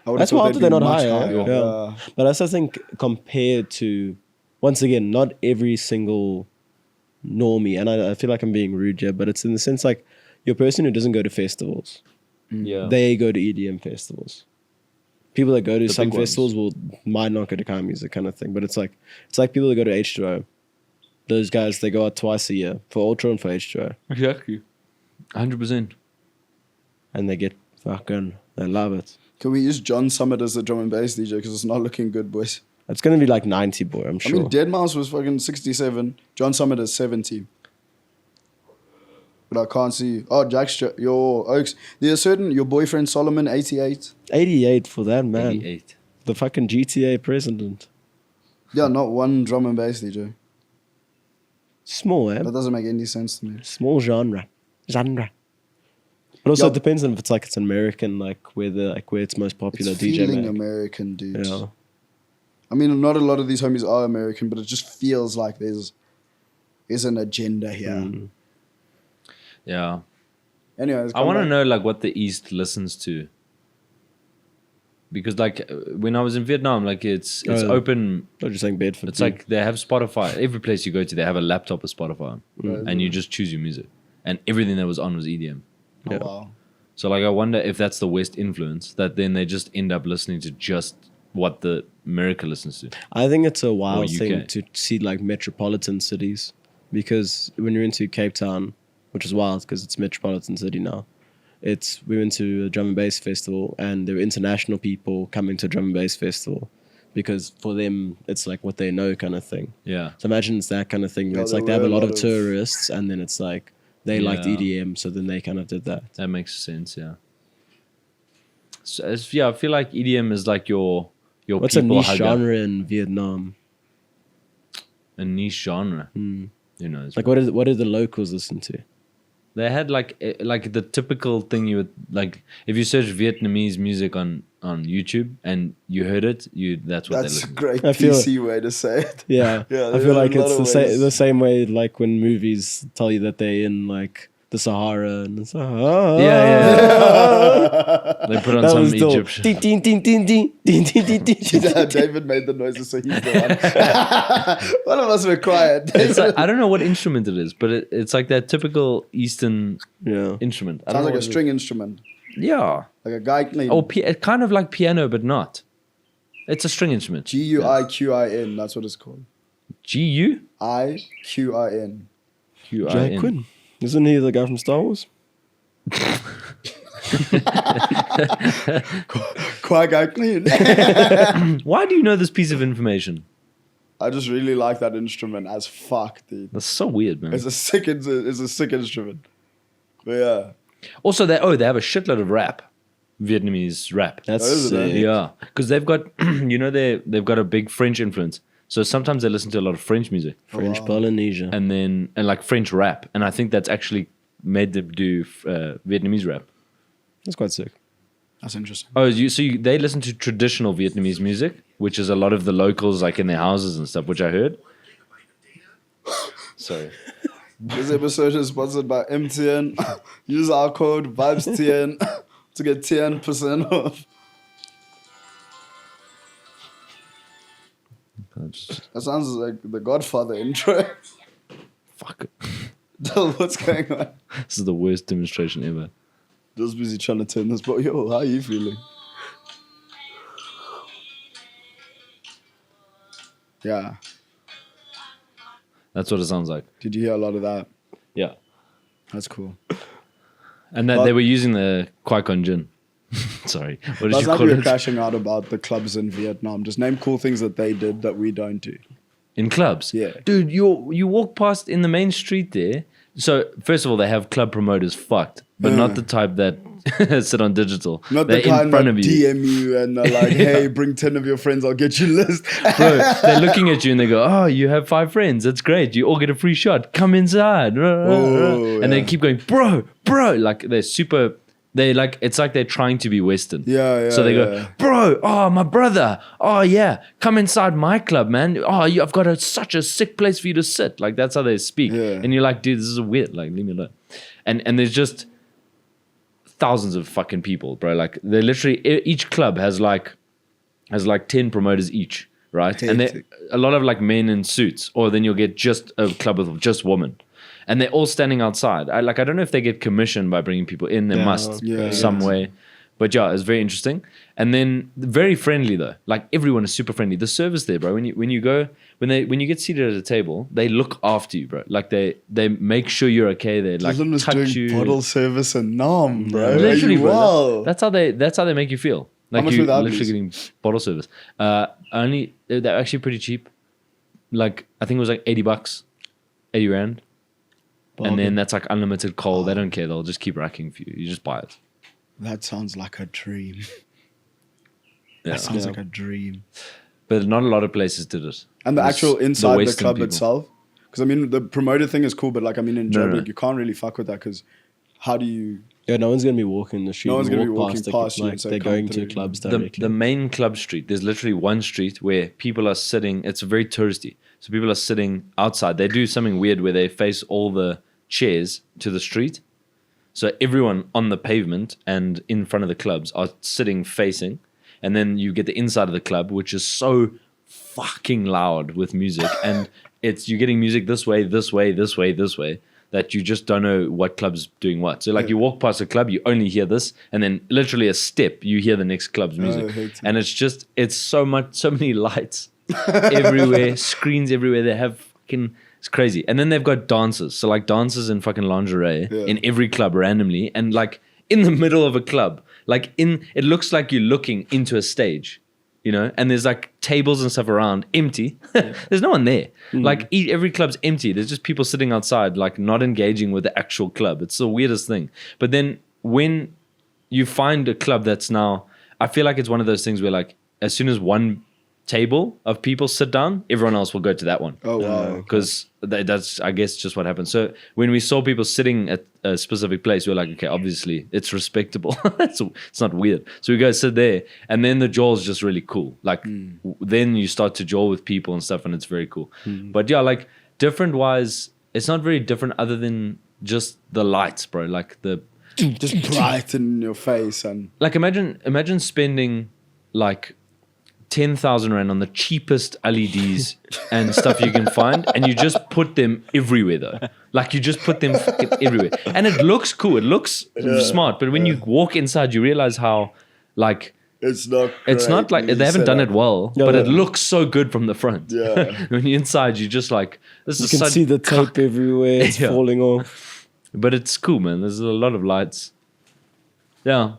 Speaker 1: I would've
Speaker 3: That's
Speaker 1: thought
Speaker 3: why
Speaker 1: they'd
Speaker 3: they're
Speaker 1: be
Speaker 3: not
Speaker 1: much
Speaker 3: higher.
Speaker 1: higher.
Speaker 3: Yeah. But I also think compared to, once again, not every single normie, and I feel like I'm being rude here, but it's in the sense like you're a person who doesn't go to festivals.
Speaker 2: Yeah.
Speaker 3: They go to EDM festivals. People that go to
Speaker 2: The
Speaker 3: some
Speaker 2: big ones.
Speaker 3: festivals might not go to kind of music kind of thing, but it's like people that go to H2O. Those guys, they go out twice a year for Ultra and for H2O,
Speaker 2: Exactly. 100%.
Speaker 3: and they get fucking, they love it.
Speaker 1: Can we use John Summit as the drum and bass DJ? Because it's not looking good, boys.
Speaker 3: It's gonna be like 90, boy. I'm
Speaker 1: I
Speaker 3: sure.
Speaker 1: mean, Deadmau5 was fucking 67. John Summit is 70. But I can't see. Oh, your Oaks. There's certain, your boyfriend Solomon, 88.
Speaker 3: 88 for that man.
Speaker 2: 88.
Speaker 3: The fucking GTA president.
Speaker 1: Yeah, not one drum and bass DJ.
Speaker 3: Small,
Speaker 1: That doesn't make any sense to me.
Speaker 3: Small genre. But also
Speaker 1: Yeah.
Speaker 3: it depends on if it's an American, where it's most popular
Speaker 1: It's
Speaker 3: DJ
Speaker 1: feeling
Speaker 3: mag.
Speaker 1: American, dude.
Speaker 3: Yeah.
Speaker 1: I mean, not a lot of these homies are American, but it just feels like there's an agenda here.
Speaker 3: Mm.
Speaker 2: Yeah.
Speaker 1: Anyways,
Speaker 2: I want to know like what the East listens to. Because like when I was in Vietnam, like it's open.
Speaker 3: I'm just saying Bedford.
Speaker 2: It's like they have Spotify. Every place you go to, they have a laptop with Spotify, and you just choose your music, and everything that was on was EDM.
Speaker 1: Oh,
Speaker 3: Yeah.
Speaker 1: wow.
Speaker 2: So like I wonder if that's the West influence that then they just end up listening to just what the America listens to.
Speaker 3: I think it's a
Speaker 2: Or
Speaker 3: wild
Speaker 2: UK.
Speaker 3: thing to see like metropolitan cities, because when you're into Cape Town, which is wild because it's a metropolitan city now, we went to a drum and bass festival and there were international people coming to a drum and bass festival because for them it's like what they know kind of thing.
Speaker 2: Yeah.
Speaker 3: So imagine it's that kind of thing where
Speaker 1: Yeah,
Speaker 3: it's
Speaker 1: there
Speaker 3: like they have a
Speaker 1: were a
Speaker 3: lot
Speaker 1: lot
Speaker 3: of
Speaker 1: of-
Speaker 3: tourists and then it's like they liked
Speaker 2: Yeah.
Speaker 3: EDM, so then they kind of did that.
Speaker 2: That makes sense. Yeah. So I feel like EDM is like your
Speaker 3: What's a
Speaker 2: people
Speaker 3: niche
Speaker 2: hugger.
Speaker 3: genre in Vietnam?
Speaker 2: A niche genre.
Speaker 3: Hmm.
Speaker 2: Who knows?
Speaker 3: Like what did the locals listen to?
Speaker 2: They had like the typical thing you would like if you search Vietnamese music on YouTube and you heard it, that's what
Speaker 1: That's a
Speaker 2: they listen to.
Speaker 1: great
Speaker 3: I feel-
Speaker 1: PC way to say it.
Speaker 3: Yeah,
Speaker 1: Yeah,
Speaker 3: I
Speaker 1: there
Speaker 3: feel
Speaker 1: are
Speaker 3: like
Speaker 1: a lot
Speaker 3: it's
Speaker 1: of ways.
Speaker 3: the same way like when movies tell you that they're in like the Sahara and it's
Speaker 2: They put on
Speaker 3: That
Speaker 2: some
Speaker 3: was dope.
Speaker 2: Egyptian.
Speaker 3: Ding, ding, ding, ding, ding, ding, ding, ding, ding,
Speaker 1: Yeah,
Speaker 3: ding.
Speaker 1: David made the noises, so he's the one. One of us were quiet.
Speaker 2: It's like, I don't know what instrument it is, but it's like that typical Eastern
Speaker 3: Yeah.
Speaker 2: instrument. I don't
Speaker 1: Sounds
Speaker 2: know
Speaker 1: like a
Speaker 2: what it
Speaker 1: string instrument.
Speaker 2: is. Yeah.
Speaker 1: Like a guy named
Speaker 2: Or kind of like piano, but not. It's a string instrument.
Speaker 1: Guiqin. That's what it's called.
Speaker 2: Guiqin.
Speaker 1: IQIN.
Speaker 3: Jack Quinn. Isn't he the guy from Star Wars?
Speaker 1: Quite guy clean.
Speaker 2: Why do you know this piece of information?
Speaker 1: I just really like that instrument as fuck, dude.
Speaker 2: That's so weird, man.
Speaker 1: It's a sick instrument. But yeah.
Speaker 2: Also, they have a shitload of rap, Vietnamese rap.
Speaker 3: That's
Speaker 1: Oh, is it, eh?
Speaker 3: sick.
Speaker 2: Yeah, because they've got they've got a big French influence. So sometimes they listen to a lot of French music
Speaker 3: French
Speaker 1: Wow.
Speaker 3: Polynesia.
Speaker 2: and like French rap, and I think that's actually made them do Vietnamese rap.
Speaker 3: That's quite sick.
Speaker 1: That's interesting.
Speaker 2: Oh, they listen to traditional Vietnamese music, which is a lot of the locals like in their houses and stuff, which I heard. Sorry.
Speaker 1: This episode is sponsored by MTN. Use our code VibesTN to get 10% off. That sounds like the Godfather intro.
Speaker 2: Fuck.
Speaker 1: What's going on?
Speaker 2: This is the worst demonstration ever.
Speaker 1: Just busy trying to turn this, but yo, how are you feeling? Yeah.
Speaker 2: That's what it sounds like.
Speaker 1: Did you hear a lot of that?
Speaker 2: Yeah.
Speaker 1: That's cool.
Speaker 2: And that
Speaker 1: But-
Speaker 2: they were using the Kwai Kon Gin. Sorry. What did
Speaker 1: That's
Speaker 2: you
Speaker 1: like
Speaker 2: call
Speaker 1: we were
Speaker 2: it?
Speaker 1: crashing out about the clubs in Vietnam. Just name cool things that they did that we don't do.
Speaker 2: In clubs?
Speaker 1: Yeah.
Speaker 2: Dude, you walk past in the main street there. So, first of all, they have club promoters fucked, but not the type that sit on digital.
Speaker 1: Not
Speaker 2: They're
Speaker 1: the kind
Speaker 2: in front
Speaker 1: that
Speaker 2: of you.
Speaker 1: DM you and are like, hey, bring 10 of your friends, I'll get you list.
Speaker 2: Bro, they're looking at you and they go, oh, you have 5 friends. That's great. You all get a free shot. Come inside.
Speaker 1: Oh,
Speaker 2: and they
Speaker 1: yeah.
Speaker 2: keep going, bro. Like, it's like they're trying to be Western.
Speaker 1: Yeah,
Speaker 2: So they
Speaker 1: yeah.
Speaker 2: go, bro, oh, my brother. Oh, yeah. Come inside my club, man. Oh, I've got such a sick place for you to sit. Like, that's how they speak.
Speaker 1: Yeah.
Speaker 2: And you're like, dude, this is weird. Like, leave me alone. And there's just thousands of fucking people, bro. Like, they literally, each club has like 10 promoters each, right? And they
Speaker 1: Hectic.
Speaker 2: a lot of like men in suits, or then you'll get just a club with just women. And they're all standing outside. I don't know if they get commission by bringing people in. They
Speaker 3: Yeah,
Speaker 2: must
Speaker 1: yeah,
Speaker 2: some
Speaker 1: yeah.
Speaker 2: way. But yeah, it's very interesting. And then very friendly though. Like everyone is super friendly. The service there, bro. When you get seated at a table, they look after you, bro. Like they make sure you're okay. They like
Speaker 1: Dylan was
Speaker 2: touch
Speaker 1: doing
Speaker 2: you.
Speaker 1: bottle service and nom, bro.
Speaker 2: Literally, bro.
Speaker 1: Wow.
Speaker 2: That's how they make you feel. Like
Speaker 1: much
Speaker 2: you're
Speaker 1: would that be?
Speaker 2: literally getting bottle service. They're actually pretty cheap. Like I think it was like $80, 80 rand. And then that's like unlimited coal. They don't care. They'll just keep racking for you. You just buy it.
Speaker 1: That sounds like a dream. That sounds
Speaker 3: Yeah.
Speaker 1: like a dream.
Speaker 2: But not a lot of places did it.
Speaker 1: And the
Speaker 2: It was
Speaker 1: actual inside the
Speaker 2: Western
Speaker 1: club
Speaker 2: people.
Speaker 1: itself. Because I mean, the promoter thing is cool, but like I mean, in
Speaker 2: No,
Speaker 1: Joburg,
Speaker 2: no.
Speaker 1: you can't really fuck with that because how do you?
Speaker 3: Yeah, no one's gonna be walking the street.
Speaker 1: No one's
Speaker 3: You
Speaker 1: gonna be
Speaker 3: walk
Speaker 1: walking
Speaker 3: it,
Speaker 1: past you
Speaker 3: like
Speaker 1: and say,
Speaker 3: they're
Speaker 1: "Come
Speaker 3: going to
Speaker 1: through."
Speaker 3: clubs
Speaker 2: The
Speaker 3: directly.
Speaker 2: main club street, there's literally one street where people are sitting. It's very touristy. So people are sitting outside. They do something weird where they face all the chairs to the street. So everyone on the pavement and in front of the clubs are sitting facing. And then you get the inside of the club, which is so fucking loud with music. And you're getting music this way, this way, this way, this way, that you just don't know what club's doing what. So like you walk past a club, you only hear this, and then literally a step, you hear the next club's music.
Speaker 1: hectic.
Speaker 2: And it's so many lights everywhere, screens everywhere. They have fucking, it's crazy. And then they've got dancers. So like dancers in fucking lingerie in every club randomly, and like in the middle of a club, like it looks like you're looking into a stage. You know, and there's like tables and stuff around, empty. There's no one there. Like every club's empty. There's just people sitting outside, like not engaging with the actual club. It's the weirdest thing. But then when you find a club that's now, I feel like it's one of those things where like as soon as one table of people sit down, everyone else will go to that one.
Speaker 1: Oh wow!
Speaker 2: Because that's, I guess, just what happened. So when we saw people sitting at a specific place, we were like, okay, obviously it's respectable. It's not weird. So we go sit there, and then the jaw is just really cool. Like then you start to jaw with people and stuff, and it's very cool. But yeah, like different wise, it's not very different other than just the lights, bro. Like
Speaker 1: Just bright in your face and
Speaker 2: like imagine spending like 10,000 rand on the cheapest LEDs and stuff you can find, and you just put them everywhere though. Like you just put them fucking everywhere, and it looks cool. It looks smart, but when you walk inside, you realize how like
Speaker 1: it's not.
Speaker 2: it's not like they haven't done it well, but it looks so good from the front.
Speaker 1: Yeah.
Speaker 2: When you're inside, you just like this
Speaker 3: You
Speaker 2: is
Speaker 3: can
Speaker 2: such
Speaker 3: see the tape
Speaker 2: cuck.
Speaker 3: everywhere. It's
Speaker 2: Yeah.
Speaker 3: falling off.
Speaker 2: But it's cool, man. There's a lot of lights. Yeah.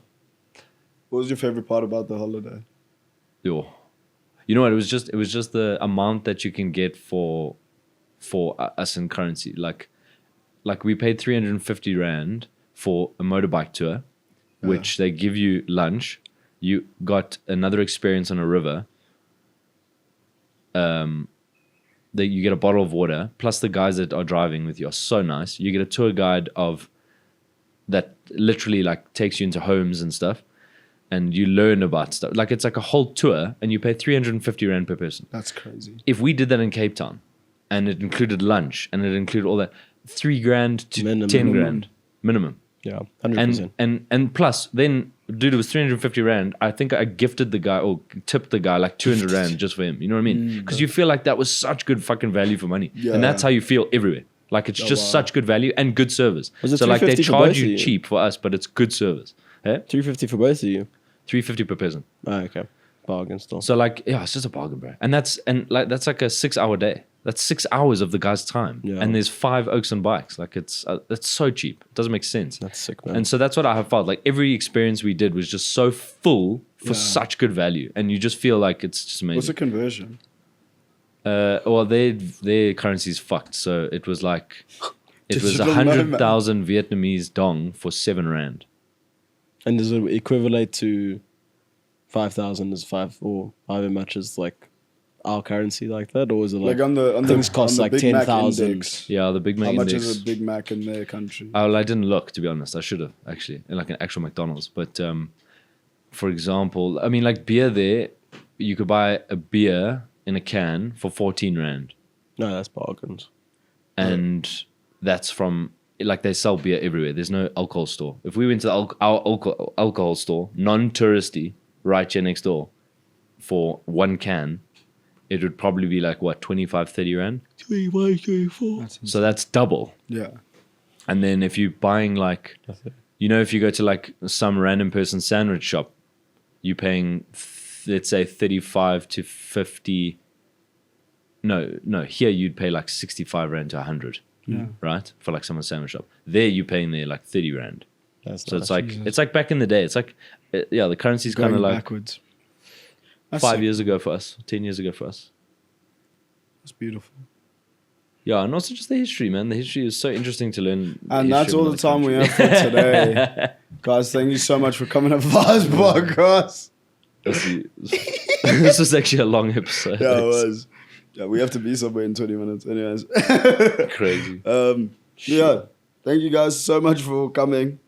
Speaker 1: What was your favorite part about the holiday?
Speaker 2: Yo. You know what? It was just the amount that you can get for us in currency. Like we paid 350 rand for a motorbike tour, which they give you lunch. You got another experience on a river. You get a bottle of water, plus the guys that are driving with you are so nice. You get a tour guide that literally like takes you into homes and stuff. And you learn about stuff. Like it's like a whole tour, and you pay 350 rand per person.
Speaker 1: That's crazy.
Speaker 2: If we did that in Cape Town, and it included lunch, and it included all that, 3 grand to
Speaker 3: Minimum.
Speaker 2: 10 grand minimum.
Speaker 3: Yeah, 100%.
Speaker 2: And plus, then, dude, it was 350 rand. I think I gifted the guy or tipped the guy like 200 rand just for him. You know what I mean? Because you feel like that was such good fucking value for money,
Speaker 1: Yeah.
Speaker 2: and that's how you feel everywhere. Like it's just such good value and good service.
Speaker 3: Was it
Speaker 2: So like they
Speaker 3: 350 for both
Speaker 2: charge
Speaker 3: of
Speaker 2: you
Speaker 3: you?
Speaker 2: cheap for us, but it's good service. Eh?
Speaker 3: 350 for both of you.
Speaker 2: 350 per person.
Speaker 3: Oh, okay. Bargain still.
Speaker 2: So like, yeah, it's just a bargain, bro. And that's like a 6-hour day. That's 6 hours of the guy's time.
Speaker 3: Yeah.
Speaker 2: And there's 5 oaks and bikes. Like that's so cheap. It doesn't make sense.
Speaker 3: That's sick, man.
Speaker 2: And so that's what I have felt. Like every experience we did was just so full for such good value. And you just feel like it's just amazing.
Speaker 1: What's the conversion?
Speaker 2: Well, their currency's fucked. So it was like, it was
Speaker 1: Digital nomad.
Speaker 2: 100,000 Vietnamese dong for 7 rand.
Speaker 3: And does it equivalent to 5,000 as 5 or however much as like our currency like that? Or is it
Speaker 1: Like
Speaker 3: like
Speaker 1: on the
Speaker 3: things cost
Speaker 1: on the
Speaker 3: like
Speaker 1: Big Mac
Speaker 3: 10,000?
Speaker 1: index,
Speaker 2: Yeah, the Big Mac
Speaker 1: how much
Speaker 2: index.
Speaker 1: is a Big Mac in their country?
Speaker 2: Well, I didn't look, to be honest. I should have, actually, in like an actual McDonald's. But for example, I mean, like beer there, you could buy a beer in a can for 14 rand.
Speaker 3: No, that's bargains.
Speaker 2: And that's from, like, they sell beer everywhere. There's no alcohol store. If we went to our alcohol store, non-touristy, right here next door, for 1 can, it would probably be like, what, 25, 30 rand?
Speaker 3: 25, 24.
Speaker 2: So that's double.
Speaker 1: Yeah.
Speaker 2: And then if you're buying like, you know, if you go to like some random person sandwich shop, you're paying, let's say 35 to 50. No, here you'd pay like 65 rand to 100, right? For like someone's sandwich shop. There you're paying there like 30 rand.
Speaker 3: That's
Speaker 2: So
Speaker 3: nice.
Speaker 2: it's like back in the day. It's like, yeah, the currency's kind of
Speaker 1: Going
Speaker 2: like
Speaker 1: backwards. That's
Speaker 2: 5
Speaker 1: sick.
Speaker 2: years ago for us, 10 years ago for us.
Speaker 1: That's beautiful.
Speaker 2: Yeah, and also just the history, man. The history is so interesting to learn.
Speaker 1: And that's
Speaker 2: history of
Speaker 1: all the
Speaker 2: another
Speaker 1: time we
Speaker 2: country.
Speaker 1: have for today. Guys, thank you so much for coming to Vaabs podcast.
Speaker 2: Let's see. This was actually a long episode.
Speaker 1: Yeah, it was. Yeah, we have to be somewhere in 20 minutes. Anyways.
Speaker 2: Crazy.
Speaker 1: Yeah. Thank you guys so much for coming.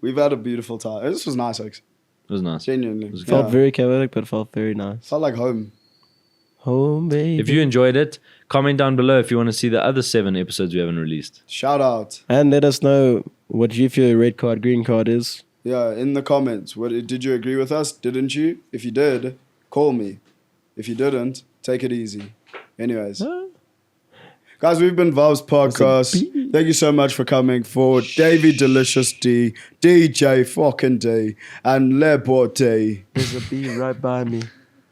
Speaker 1: We've had a beautiful time. This was nice, Alex.
Speaker 2: It was nice.
Speaker 1: Genuinely.
Speaker 2: was
Speaker 3: Felt very chaotic, but felt very nice.
Speaker 1: Felt like home.
Speaker 3: Home, baby.
Speaker 2: If you enjoyed it, comment down below if you want to see the other 7 episodes we haven't released.
Speaker 1: Shout out.
Speaker 3: And let us know what you feel red card, green card is.
Speaker 1: Yeah, in the comments. Did you agree with us? Didn't you? If you did, call me. If you didn't, take it easy. Anyways. Guys, we've been Vaabs Podcast. Thank you so much for coming for Davey Delicious D, DJ fucking D, and Leporte.
Speaker 3: There's a bee right by me.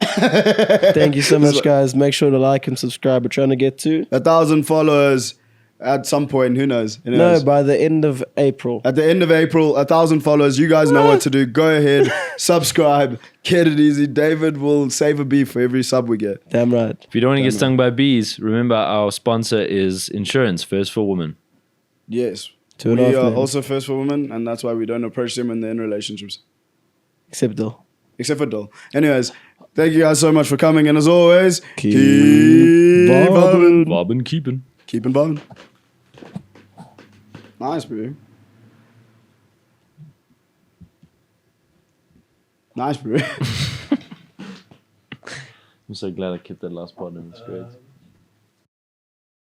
Speaker 3: Thank you so much, guys. Make sure to like and subscribe. We're trying to get to
Speaker 1: 1,000 followers at some point. Who knows?
Speaker 3: no, by the end of April.
Speaker 1: At the end of April, 1,000 followers. You guys know what to do. Go ahead, subscribe, get it easy. David will save a bee for every sub we get.
Speaker 3: Damn right.
Speaker 2: If you don't want to get stung by bees, remember our sponsor is insurance, First for Women.
Speaker 1: Yes.
Speaker 3: 2.5
Speaker 1: We are
Speaker 3: men.
Speaker 1: also first for women, and that's why we don't approach them when they're in relationships.
Speaker 3: Except though.
Speaker 1: Except for Dol. Anyways, thank you guys so much for coming, and as always,
Speaker 3: Keep
Speaker 1: bobbing.
Speaker 2: Bobbin keepin'.
Speaker 1: Keeping bobbing. Nice, bro. Nice, bro.
Speaker 2: I'm so glad I kept that last part in. It's great.